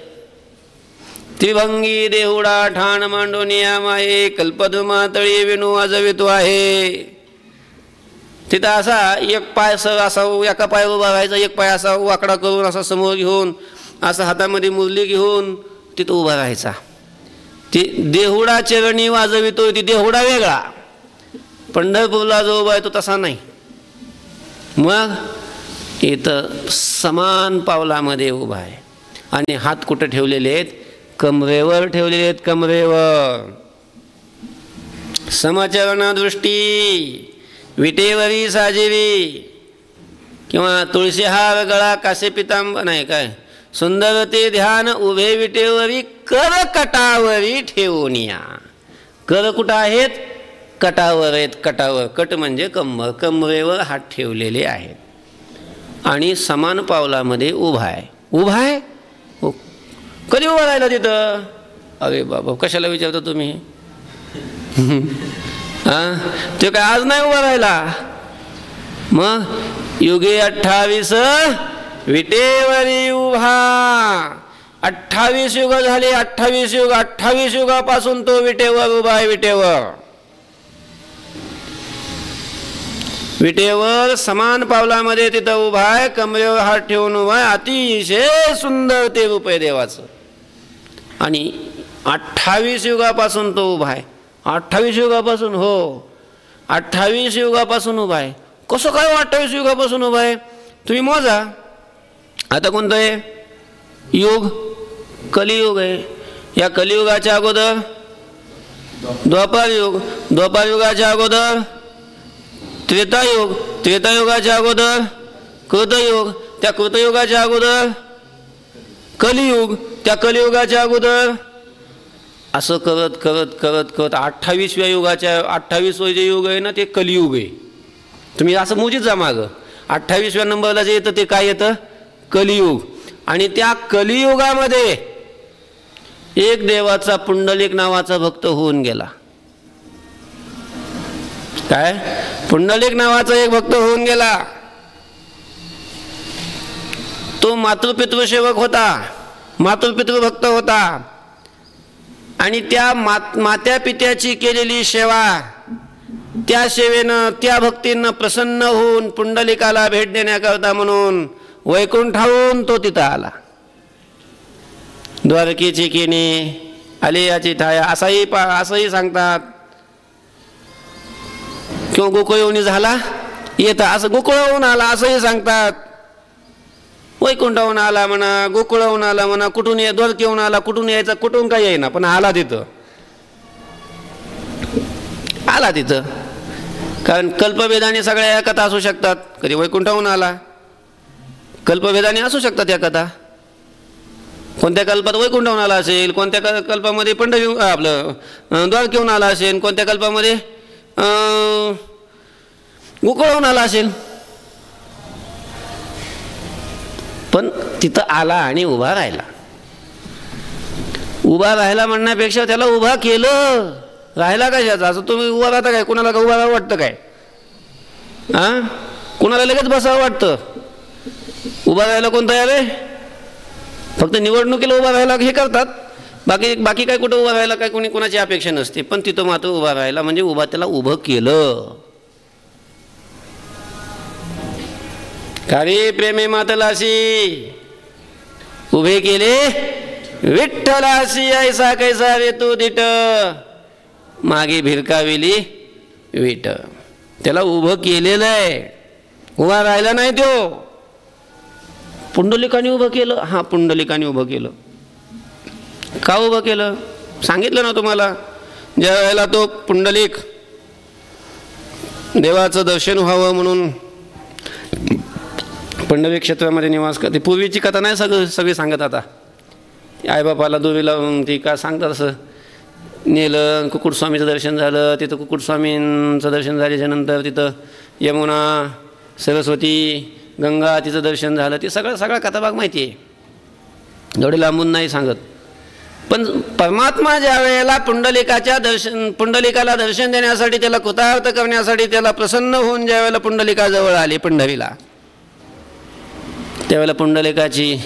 त्रिभंगी देहुडा ठाण मांडोनिया माये कल्पद्रुमा तळी विणू वाजवितो आहे. तिथं असा एक पाय असा एका पायावर उभा राहायचा, एक पाय असा वाकडा करून असा समोर घेऊन असा हातामध्ये मुरली घेऊन तिथं उभा राहायचा. ती देहुडा चरणी वाजवितो. ती देहुडा वेगळा. पंढरपूरला जो उभा आहे तो तसा नाही. मग इथं समान पावलामध्ये उभा आहे. आणि हात कुठं ठेवलेले आहेत? कमरेवर ठेवलेले आहेत. कमरेवर. समचरण दृष्टी विटेवरी साजिरी. किंवा तुळशीहार गळा कासे पितांबर नाही काय सुंदर ते ध्यान उभे विटेवरी कर कटावरी ठेवून या. कर कुठं आहेत? कटावर आहेत. कटावर, कट म्हणजे कंबर, कंबरेवर हात ठेवलेले आहेत आणि समान पावलामध्ये उभा आहे. उभा आहे हो. कधी उभा राहिला तिथं? अरे बाबा कशाला विचारता तुम्ही? हां ते काय आज नाही उभा राहिला. मग युगे 28 विटेवरी उभा. 28 युग झाले. 28 युग. 28 युगापासून तो विटेवर उभा आहे. विटेवर विटेवर समान पावलामध्ये तिथं उभा आहे. कमरेवर हात ठेवून उभा आहे. अतिशय सुंदर ते रूप आहे देवाचं. आणि 28 युगापासून तो उभा आहे. 28 युगापासून हो 28 युगापासून उभा आहे. कसं काय 28 युगापासून उभा आहे? तुम्ही मोजा. आता कोणतं आहे युग? कलियुग आहे. या कलियुगाच्या अगोदर द्वापार युग. द्वापार युगाच्या अगोदर त्रेतायुग. त्रेतायुगाच्या अगोदर कृतयुग. त्या कृतयुगाच्या अगोदर कलियुग. त्या कलियुगाच्या अगोदर असं करत करत करत करत 28व्या युगाच्या 28वं जे युग आहे ना ते कलियुग आहे. तुम्ही असं मोजीत जा मागं. 28व्या नंबरला जे येतं ते काय येतं? कलियुग. आणि त्या कलियुगामध्ये एक देवाचा पुंडलिक नावाचा भक्त होऊन गेला. काय? पुंडलिक नावाचा एक भक्त होऊन गेला. तो मातृपितृ सेवक होता. मातृपितृ भक्त होता. आणि त्या मात्या पित्याची केलेली सेवा, त्या सेवेनं त्या भक्तींना प्रसन्न होऊन पुंडलिकाला भेट देण्याकरता म्हणून वैकुंठाहून तो तिथं आला. द्वारकेची केने आले याची ठाया असंही सांगतात. किंवा गोकुळवणी झाला येता असं गोकुळाहून आला असंही सांगतात. वैकुंठाहून आला म्हणा, गोकुळाहून आला म्हणा, कुठून द्वारकेहून आला, कुठून यायचा, कुठून काय येईना पण आला तिथं. आला तिथं. कारण कल्पभेदाने सगळ्या या कथा असू शकतात. कधी वैकुंठाहून आला, कल्पभेदाने असू शकतात या कथा. कोणत्या कल्पात वैकुंठाहून आला असेल, कोणत्या कल्पामध्ये आपलं द्वारकेहून आला असेल, कोणत्या कल्पामध्ये गोकुळाहून आला असेल. पण तिथं आला आणि उभा राहिला. उभा राहिला म्हणण्यापेक्षा त्याला उभा केलं. राहिला कशाचा? असं तुम्ही उभा राहता काय? कुणाला का उभा राहावं वाटतं काय? हां कुणाला लगेच बसावं वाटतं? उभा राहायला कोण तयार आहे? फक्त निवडणुकीला उभा राहायला हे करतात. बाकी काय कुठं उभा राहायला काय कोणाची अपेक्षा नसते. पण तिथं मात्र उभा राहायला म्हणजे उभा त्याला उभं केलं. कारी प्रेमे मातलाशी उभे केले विठ्ठलाशी ऐसा कैसा रे तू दिट मागे भिरकाविली विट. त्याला उभं केलेलं आहे. उभा राहिला नाही तो. पुंडलिकाने उभं केलं. हां पुंडलिकाने उभं केलं. का उभं केलं सांगितलं ना तुम्हाला. ज्या वेळेला तो पुंडलिक देवाचं दर्शन व्हावं म्हणून पंढरपूर क्षेत्रामध्ये निवास करते. पूर्वीची कथा नाही सगळी सांगत. आता आईबापाला दुरीला ती का सांगतात असं नेलं. कुक्कुटस्वामीचं दर्शन झालं. तिथं कुक्कुटस्वामींचं दर्शन झाल्याच्यानंतर तिथं यमुना, सरस्वती, गंगा तिचं दर्शन झालं. ते सगळा कथाभाग माहिती आहे. एवढे लांबून नाही सांगत. पण परमात्मा ज्या वेळेला पुंडलिकाला दर्शन देण्यासाठी, त्याला कृतार्थ करण्यासाठी, त्याला प्रसन्न होऊन ज्या वेळेला पुंडलिकाजवळ आले पंढरीला, त्यावेळेला पुंडलिकाची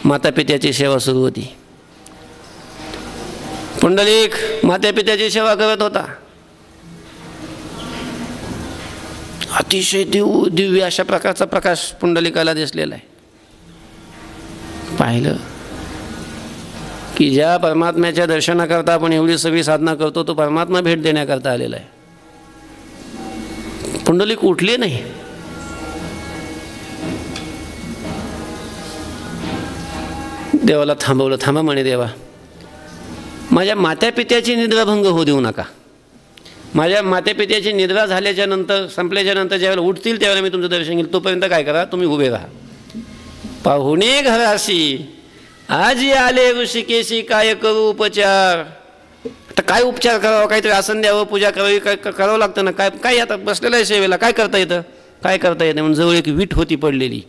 मातापित्याची सेवा सुरू होती. पुंडलिक मातापित्याची सेवा करत होता. अतिशय दिव्य अशा प्रकारचा प्रकाश पुंडलिकाला दिसलेला आहे. पाहिलं की ज्या परमात्म्याच्या दर्शनाकरता आपण एवढी सगळी साधना करतो तो परमात्मा भेट देण्याकरता आलेला आहे. पुंडलिक उठले नाही. देवाला थांबवलं. थांबा म्हणे देवा, माझ्या मात्यापित्याची निद्राभंग होऊ देऊ नका. माझ्या मातेपित्याची निद्रा झाल्याच्या नंतर, संपल्याच्या नंतर ज्यावेळेला उठतील त्यावेळेला मी तुमचं दर्शन घेईल, तोपर्यंत काय करा, तुम्ही उभे राहा. पाहुणे घराशी आजी आले ऋषिकेशी, काय करू उपचार. आता काय उपचार करावा, काहीतरी आसन द्यावं, पूजा करावी, काय करावं लागतं ना. काय काय आता बसलेलं आहे सेवेला, काय करता येतं, काय करता येतं. म्हणून जवळ एक वीट होती पडलेली,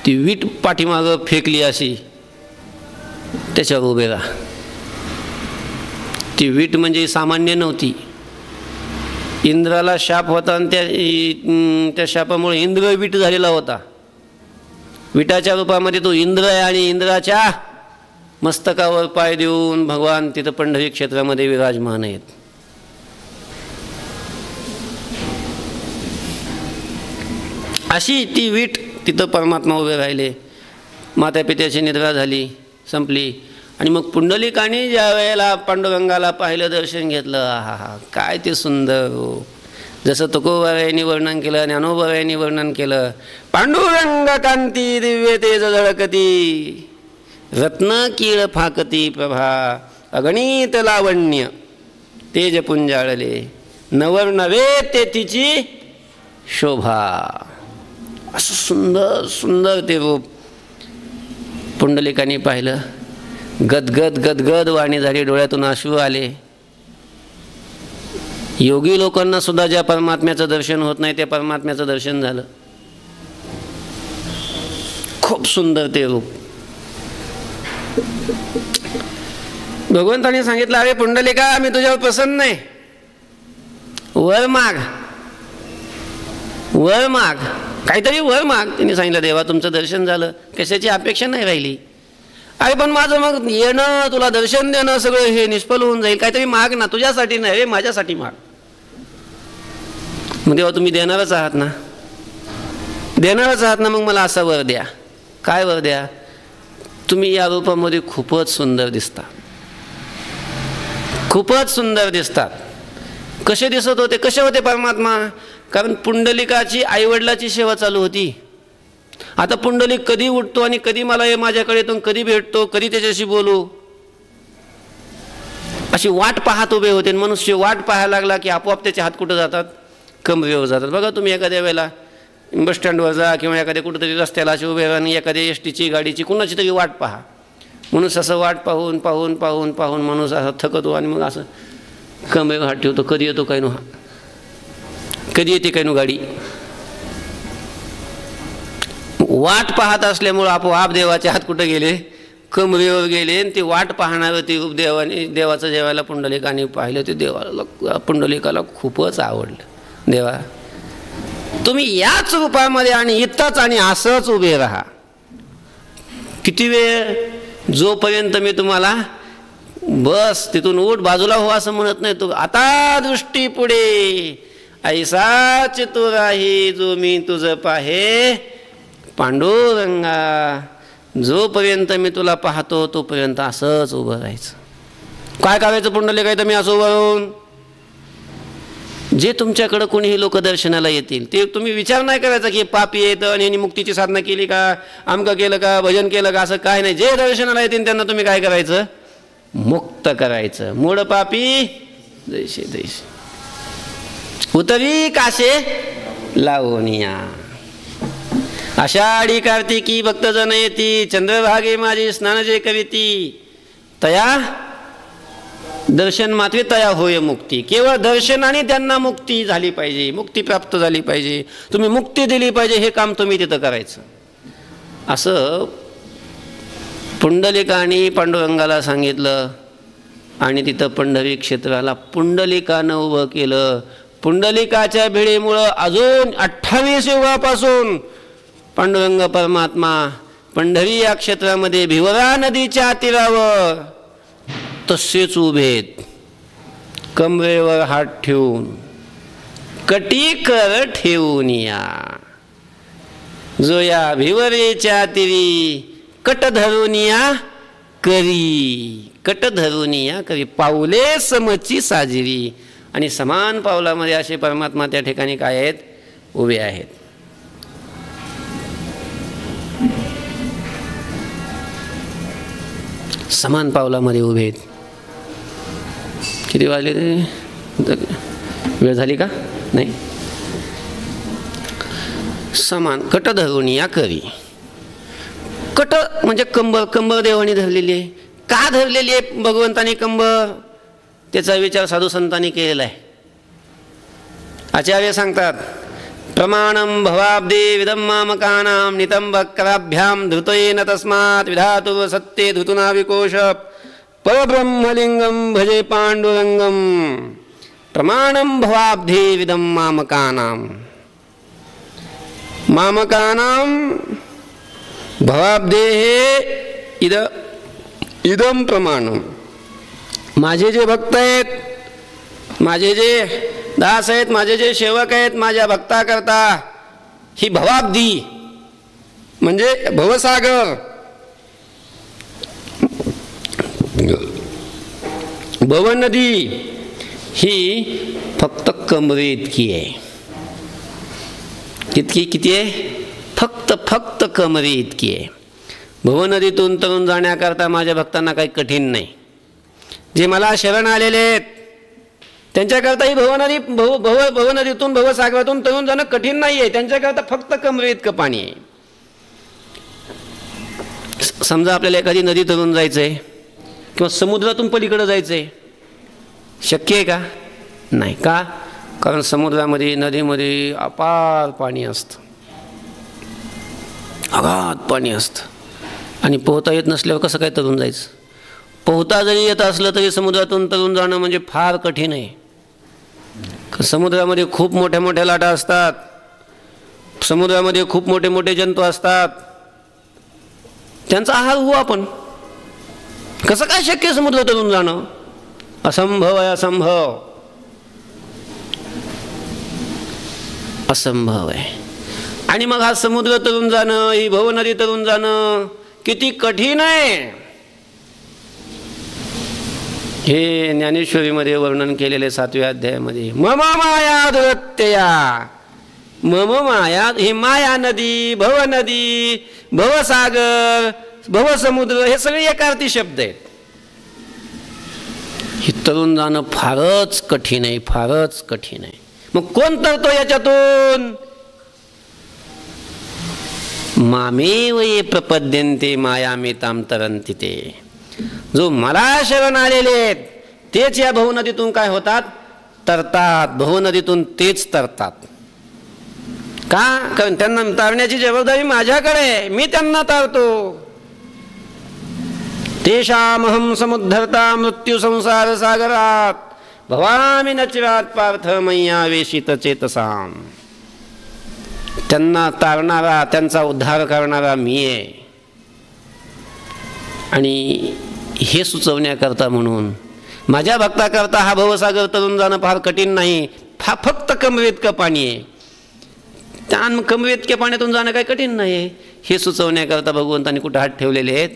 ती वीट पाठीमागं फेकली अशी, त्याच्यावर उभे राहा. ती वीट म्हणजे सामान्य नव्हती. इंद्राला शाप होता आणि त्या शापामुळे इंद्र वीट झालेला होता. विटाच्या रूपामध्ये तो इंद्र आहे आणि इंद्राच्या मस्तकावर पाय देऊन भगवान तिथं पंढरी क्षेत्रामध्ये विराजमान आहेत. अशी ती वीट तिथं परमात्मा उभे राहिले. मातापित्याची निद्रा झाली, संपली. आणि मग पुंडलिकाने ज्या वेळेला पांडुरंगाला पाहिलं, दर्शन घेतलं, हा हा काय ते सुंदर हो. जसं तुकोबारायांनी वर्णन केलं, ज्ञानोबारायांनी वर्णन केलं. पांडुरंग कांती दिव्य तेज झळकती, रत्न कीळ फाकती प्रभा, अगणित लावण्य तेज पुंजाळले, नवर नवे ते तिची शोभा. असं सुंदर सुंदर ते रूप पुंडलिकाने पाहिलं. गदगद गदगद वाणी झाली, डोळ्यातून अश्रू आले. योगी लोकांना सुद्धा ज्या परमात्म्याचं दर्शन होत नाही त्या परमात्म्याचं दर्शन झालं. खूप सुंदर ते रूप. भगवंताने सांगितलं, अरे पुंडलिका, मी तुझ्यावर प्रसन्न नाही, वर माग, वर माग, काहीतरी वर माग. त्यांनी सांगितलं, देवा तुमचं दर्शन झालं, कशाची अपेक्षा नाही राहिली. अरे पण माझं मग येणं, तुला दर्शन देणं सगळं हे निष्फल होऊन जाईल, काहीतरी माग ना, तुझ्यासाठी नाही रे, माझ्यासाठी माग. मग देवा तुम्ही देणारच आहात ना, देणारच आहात ना, मग मला असा वर द्या. काय वर द्या. तुम्ही या रूपामध्ये खूपच सुंदर दिसता, खूपच सुंदर दिसतात. कसे दिसत होते, कसे होते परमात्मा. कारण पुंडलिकाची आईवडिलाची सेवा चालू होती. आता पुंडलिक कधी उठतो आणि कधी मला माझ्याकडे येतो, कधी भेटतो, कधी त्याच्याशी बोलू, अशी वाट पाहत उभे होते. मनुष्य वाट पाहायला लागला की आपोआप त्याचे हात कुठं जातात, कमरेवर जातात. बघा तुम्ही एखाद्या वेळेला बस स्टँडवर जा किंवा एखाद्या कुठंतरी रस्त्याला असे उभे राहा आणि एखाद्या एस टीची गाडीची कुणाची तरी वाट पहा. म्हणून असं वाट पाहून पाहून पाहून पाहून माणूस असा थकतो आणि मग असं कमरेवर हात ठेवतो. कधी येतो काय नो, कधी येते काय नो गाडी. वाट पाहत असल्यामुळं आपोआप देवाचे हात कुठे गेले, कमरेवर गेले. आणि ते वाट पाहणारं ते रूप देवाचं जेवायला पुंडलिकाने पाहिलं, ते देवाला पुंडलिकाला खूपच आवडलं. देवा तुम्ही याच रूपामध्ये आणि इथंच आणि असंच उभे राहा. किती वेळ, जोपर्यंत मी तुम्हाला बस तिथून उठ बाजूला हो असं म्हणत नाही. तू आता दृष्टी पुढे ऐसाच तू राही जो मी तुझं पाहे पांडुरंगा. जोपर्यंत मी तुला पाहतो तोपर्यंत असंच उभं राहायचं. काय करायचं पुंडलिका, तर मी असं उभं राहून, जे तुमच्याकडं कोणीही लोक दर्शनाला येतील ते तुम्ही विचार नाही करायचा की पापी येतं आणि यांनी मुक्तीची साधना केली का, आमकं केलं का, भजन केलं का, असं काय नाही. जे दर्शनाला येतील त्यांना तुम्ही काय करायचं, मुक्त करायचं. मूळ पापी जैसे तैसे उतरी काशे लावणिया. आषाढी कार्तिकी भक्तजन येती, चंद्रभागे माझी स्नान जे करीती, तया दर्शन मात्रे तया होय मुक्ती. केवळ दर्शनाने त्यांना मुक्ती झाली पाहिजे, मुक्ती प्राप्त झाली पाहिजे, तुम्ही मुक्ती दिली पाहिजे, हे काम तुम्ही तिथं करायचं. असं पुंडलिकाने पांडुरंगाला सांगितलं आणि तिथं पंढरी क्षेत्राला पुंडलिकानं उभं केलं. पुंडलिकाच्या भिडेमुळं अजून 28 युगापासून पांडुरंग परमात्मा पंढरी या क्षेत्रामध्ये भिवरा नदीच्या तीरावर तसेच उभेत, कमरेवर हात ठेवून, कटीकर ठेवून या. जो या भिवरेच्या तिरी कट धरून या करी, कट धरून या करी, पाऊले समची साजिरी. आणि समान पावलामध्ये असे परमात्मा त्या ठिकाणी काय आहेत, उभे आहेत. समान पावलामध्ये उभे आहेत. किती वाजले ते, वेळ झाली का? नाही. समान कट धरून या करी. कट म्हणजे कंबर. कंबर देवाने धरलेली आहे. का धरलेली आहे भगवंतानी कंबर? त्याचा विचार साधू संतांनी केलेला आहे. आचार्य सांगतात, प्रमाणम भवाब्दे विदम मामकानां नितंबकराभ्याम धृतयेन तस्मात् विधातुर्व सत्ये धृतुना विकोश परब्रह्मलिंगम भजे पांडुरंगम. प्रमाणम भवाब्धे विदम मामकानां. मामकानां भवाब्धे इदम प्रमाणम. माझे जे भक्त आहेत, माझे जे दास आहेत, माझे जे सेवक आहेत, माझ्या भक्ताकरता ही भवाब्धी म्हणजे भवसागर, भवनदी ही फक्त कमरे इतकी आहे. किती आहे? फक्त कमरे इतकी आहे. भवनदीतून तरुण जाण्याकरता माझ्या भक्तांना काही कठीण नाही. जे मला शरण आलेले आहेत त्यांच्याकरता ही भवनदीतून भवसागरातून तरुण जाणं कठीण नाही आहे. त्यांच्याकरता फक्त कमरे इतकं पाणी आहे. समजा आपल्याला एखादी नदी तरुण जायचं आहे किंवा समुद्रातून पलीकडे जायचं आहे, शक्य आहे का? नाही. का? कारण समुद्रामध्ये नदीमध्ये अपार पाणी असतं, अगाध पाणी असतं आणि पोहता येत नसल्यावर कसं काय तरुण जायचं? पोहता जरी येत असलं तरी समुद्रातून तरुण जाणं म्हणजे फार कठीण आहे. समुद्रामध्ये खूप मोठ्या मोठ्या लाटा असतात, समुद्रामध्ये खूप मोठे मोठे जंतू असतात, त्यांचा आहार होऊ आपण. कसं काय शक्य समुद्र तरुण जाणं? असंभव आहे, असंभव, असंभव आहे. आणि मग हा समुद्र तरुण जाणं, ही भवनदी तरुण जाणं किती कठीण आहे हे ज्ञानेश्वरीमध्ये वर्णन केलेले 7व्या अध्यायामध्ये. मम माया दुरत्यया. मम माया, ही माया नदी, भवनदी, भवसागर, भवसमुद्र हे सगळे एकार्थी शब्द आहेत. हे तरुण जाणं फारच कठीण आहे, फारच कठीण आहे. मग कोण तरतो याच्यातून? मामेव ये प्रपद्यन्ते मायामेतां तरन्ति ते. जो मला शरण आलेले आहेत तेच या भवनदीतून काय होतात? तरतात. भवनदीतून तेच तरतात. का? कारण त्यांना तारण्याची जबाबदारी माझ्याकडे आहे, मी त्यांना तारतो. तेषामहं समुद्धर्ता मृत्यू संसार सागरात भवामि न चिरात पार्थ मय्यावेशित चेतसाम. त्यांना तारणारा, त्यांचा उद्धार करणारा मी आहे. आणि हे सुचवण्याकरता म्हणून माझ्या भक्ताकरता हा भवसागर तरुण जाणं फार कठीण नाही. फक्त कमरेइतकं पाणी आहे. त्या कमरेइतक्या पाण्यातून जाणं काही कठीण नाही. हे सुचवण्याकरता भगवंतांनी कुठं हात ठेवलेले आहेत?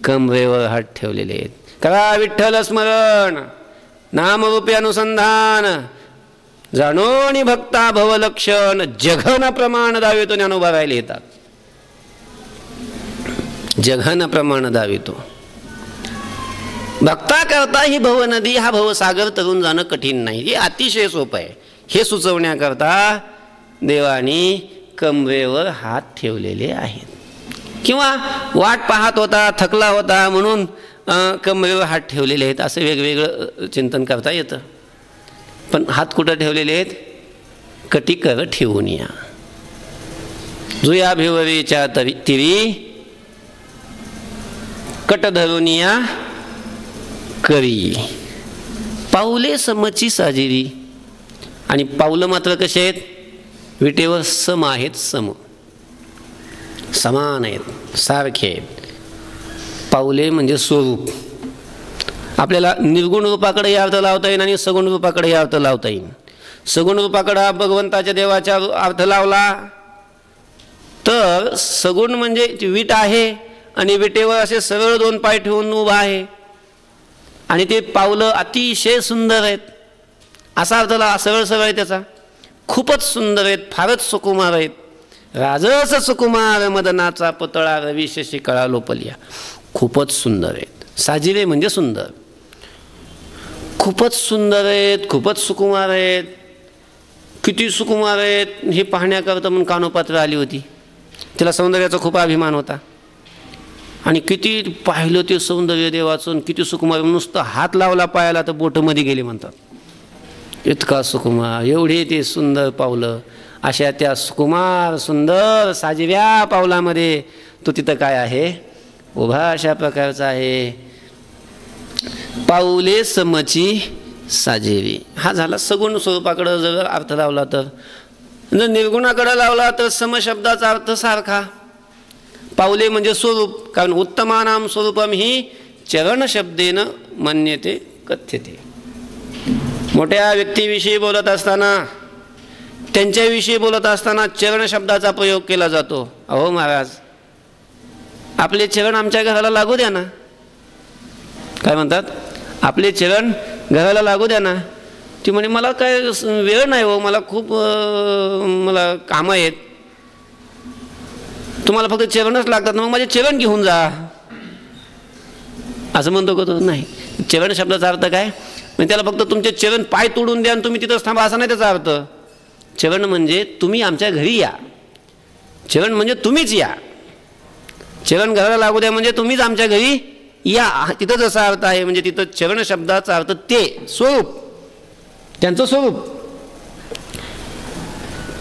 कमरेवर हात ठेवलेले आहेत. करा विठ्ठल स्मरण, नामरूपी अनुसंधान, जाणोनी भक्ता भवलक्षण, जघन प्रमाण दावितो. ज्ञानोबा राहिले येतात, जघन प्रमाण दावितो. भक्ता करता ही भवनदी, हा भवसागर तरुण जाणं कठीण नाही, हे अतिशय सोपं आहे. हे सुचवण्याकरता देवानी कमरेवर हात ठेवलेले आहेत. किंवा वाट पाहत होता, थकला होता म्हणून कमरेवर हात ठेवलेले आहेत, असं वेगवेगळं चिंतन करता येतं. पण हात कुठं ठेवलेले आहेत? कटिकर ठेवून या. जुया भिवरीच्या तिरी कट धरून या करी. पाऊले समची साजिरी. आणि पावलं मात्र कसे आहेत? विटेवर सम आहेत, सम समान आहेत, सारखे आहेत. पाऊले म्हणजे स्वरूप. आपल्याला निर्गुण रूपाकडे अर्थ लावता येईल आणि सगुण रूपाकडे अर्थ लावता येईल. सगुण रूपाकडे भगवंताच्या देवाच्या अर्थ लावला तर सगुण म्हणजे विट आहे आणि विटेवर असे सरळ 2 पाय ठेवून उभा आहे आणि ते पावलं अतिशय सुंदर आहेत असा अर्थ लावा. सरळ सरळ आहे त्याचा, खूपच सुंदर आहेत, फारच सुकुमार आहेत. राजस सुकुमार मदनाचा पुतळा रविशशी कळा लोपलिया. खूपच सुंदर आहेत. साजिरे म्हणजे सुंदर, खूपच सुंदर आहेत, खूपच सुकुमार आहेत. किती सुकुमार आहेत हे पाहण्याकरता म्हणून कानोपात्र आली होती. तिला सौंदर्याचा खूप अभिमान होता आणि किती पाहिलं ते सौंदर्य देवाचं, किती सुकुमार. नुसतं हात लावला पायाला तर बोटमध्ये गेले म्हणतात, इतका सुकुमार, एवढे ते सुंदर पावलं. अशा त्या सुकुमार सुंदर साजेव्या पावलामध्ये तो तिथं काय आहे, उभा अशा प्रकारचा आहे. पाऊले समची साजेवी, हा झाला सगुण स्वरूपाकडं जर अर्थ लावला. तर जर निर्गुणाकडं लावला तर समशब्दाचा अर्थ सारखा. पाऊले म्हणजे स्वरूप, कारण उत्तमानाम स्वरूपम ही चरण शब्देनं मन्यते कथ्यते. मोठ्या व्यक्तीविषयी बोलत असताना, त्यांच्याविषयी बोलत असताना चरण शब्दाचा प्रयोग केला जातो. अहो महाराज, आपले चरण आमच्या घराला लागू द्या ना. काय म्हणतात, आपले चरण घराला लागू द्या ना. ती म्हणे मला काय वेळ नाही हो, मला खूप मला कामं आहेत. तुम्हाला फक्त चरणच लागतात, मग माझे चरण घेऊन जा, असं म्हणतो का तो? नाही. चरण शब्दाचा अर्थ काय, म्हणजे त्याला फक्त तुमचे चरण पाय तोडून द्या आणि तुम्ही तिथंच थांबा असा नाही त्याचा अर्थ. चरण म्हणजे तुम्ही आमच्या घरी या, चरण म्हणजे तुम्हीच या. चरण घराला लागू द्या म्हणजे तुम्हीच आमच्या घरी या, तिथं जसा अर्थ आहे. म्हणजे तिथं चरण शब्दाचा अर्थ ते स्वरूप, त्यांचं स्वरूप.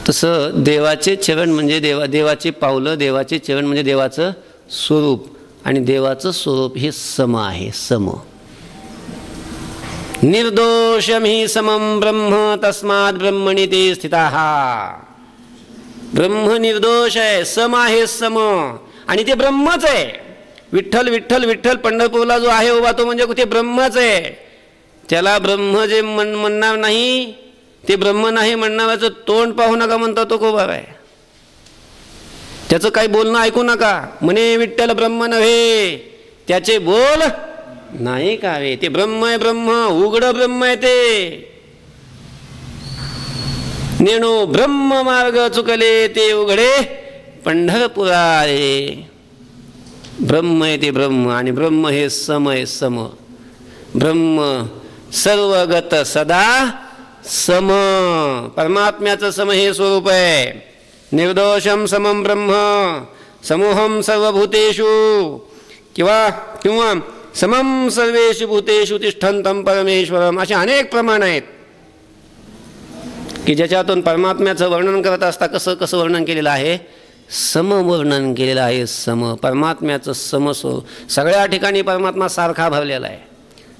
तसं देवाचे चरण म्हणजे देवाचे पावलं, देवाचे चरण म्हणजे देवाचं स्वरूप. आणि देवाचं स्वरूप हे सम आहे, सम. निर्दोषम हि समम ब्रह्म तस्मात् ब्रह्मणि ते स्थिताः. ब्रह्म निर्दोष आहे, सम आहे, सम, आणि ते ब्रह्मच आहे. विठ्ठल विठ्ठल विठ्ठल पंढरपूरला जो आहे उभा तो म्हणजे ते ब्रह्मच आहे. त्याला ब्रह्म जे म्हणणार नाही ते ब्रह्म नाही म्हणणाऱ्याचं तोंड पाहू नका म्हणता तो खूप आहे. त्याचं काही बोलणं ऐकू नका. म्हणे विठ्ठल ब्रह्म नव्हे, त्याचे बोल नाही कावे. ते ब्रह्म आहे, ब्रह्म उघड ब्रह्म आहे ते. नेणो ब्रह्म मार्ग चुकले ते उघडे पंढरपुरारे. ब्रह्म आहे ते ब्रह्म, आणि ब्रह्म हे सम आहे, सम. ब्रह्म सर्वगत सदा सम. परमात्म्याचं सम हे स्वरूप आहे. निर्दोषम समम ब्रह्म समूहम सर्वभूतेषु किंवा समम सर्वेषु भूतेषु तिष्ठन्तं परमेश्वरम. असे अनेक प्रमाण आहेत की ज्याच्यातून परमात्म्याचं वर्णन करत असता कसं कसं वर्णन केलेलं आहे, सम वर्णन केलेलं आहे. सम, परमात्म्याचं समस्वरूप. सगळ्या ठिकाणी परमात्मा सारखा भरलेला आहे,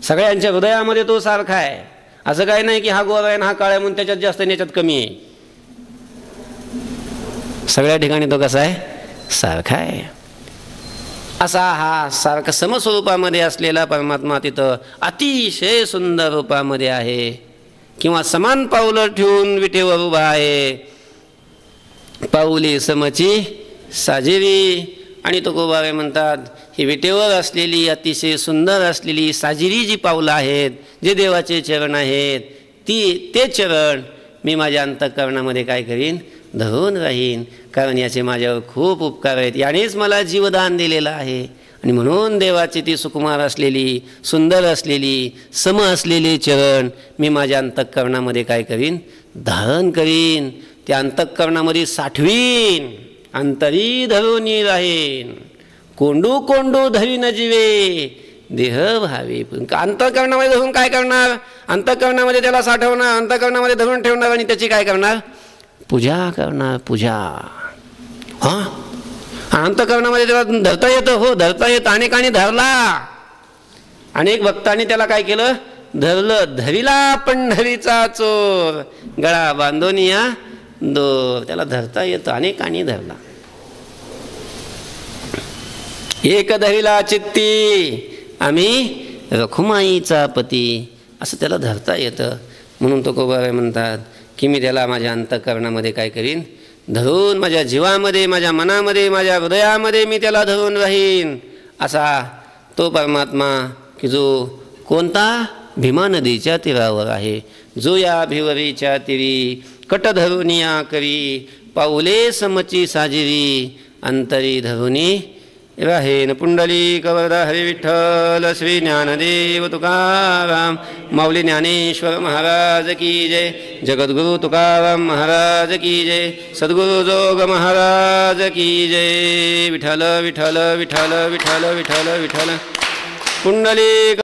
सगळ्यांच्या हृदयामध्ये तो सारखा आहे. असं काही नाही की हा गोरा आहे हा काळा म्हणून त्याच्यात जास्त आणि याच्यात कमी आहे. सगळ्या ठिकाणी तो कसा आहे, सारखा आहे. असा हा सारखा समस्वरूपामध्ये असलेला परमात्मा तिथं अतिशय सुंदर रूपामध्ये आहे. किंवा समान पावलं ठेवून विटेवर उभा आहे. पाऊली समची साजेरी. आणि तो गोबारे म्हणतात ही विटेवर असलेली अतिशय सुंदर असलेली साजिरी जी पावलं आहेत, जे देवाचे चरण आहेत, ते चरण मी माझ्या अंतःकरणामध्ये काय करीन, धरून राहीन. कारण याचे माझ्यावर खूप उपकार आहेत. यानेच मला जीवदान दिलेलं आहे. आणि म्हणून देवाची ती सुकुमार असलेली, सुंदर असलेली, सम असलेली चरण मी माझ्या अंतःकरणामध्ये काय करीन, धारण करीन. त्या अंतःकरणामध्ये साठवीन, अंतरी धरून राहीन. कोंडू कोंडू धरी न जीवे देह भावे. अंतःकरणामध्ये धरून काय करणार, अंतःकरणामध्ये त्याला साठवणार, अंतःकरणामध्ये धरून ठेवणार आणि त्याची काय करणार, पूजा करणार. पूजा हां, अंतःकरणामध्ये त्याला धरता येतं. हो, धरता येतं. अनेकांनी धरला, अनेक भक्तांनी त्याला काय केलं, धरलं. धरिला पंढरीचा चोर गळा बांधून या दोर. त्याला धरता येतं, अनेकांनी धरला. एक धरिला चित्ती आम्ही रखुमाईचा पती, असं त्याला धरता येतं. म्हणून तो कोबारे म्हणतात की मी त्याला माझ्या अंतःकरणामध्ये काय करीन, धरून माझ्या जीवामध्ये, माझ्या मनामध्ये, माझ्या हृदयामध्ये मी त्याला धरून राहीन. असा तो परमात्मा की जो कोणता, भीमा नदीच्या तीरावर आहे. जो या भिवरीच्या तिरी कट धरुनिया करी, पाऊले समची साजिरी, अंतरी धरुनी राहेन पुंडलिक वरदा हरी विठ्ठल श्री ज्ञानदेव तुकाराम माऊली ज्ञानेश्वर महाराज की जय जगद्गुरु तुकाराम महाराज की जय सद्गुरु जोग महाराज की जय विठ्ठल विठ्ठल विठ्ठल विठ्ठल विठ्ठल विठ्ठल पुंडलिक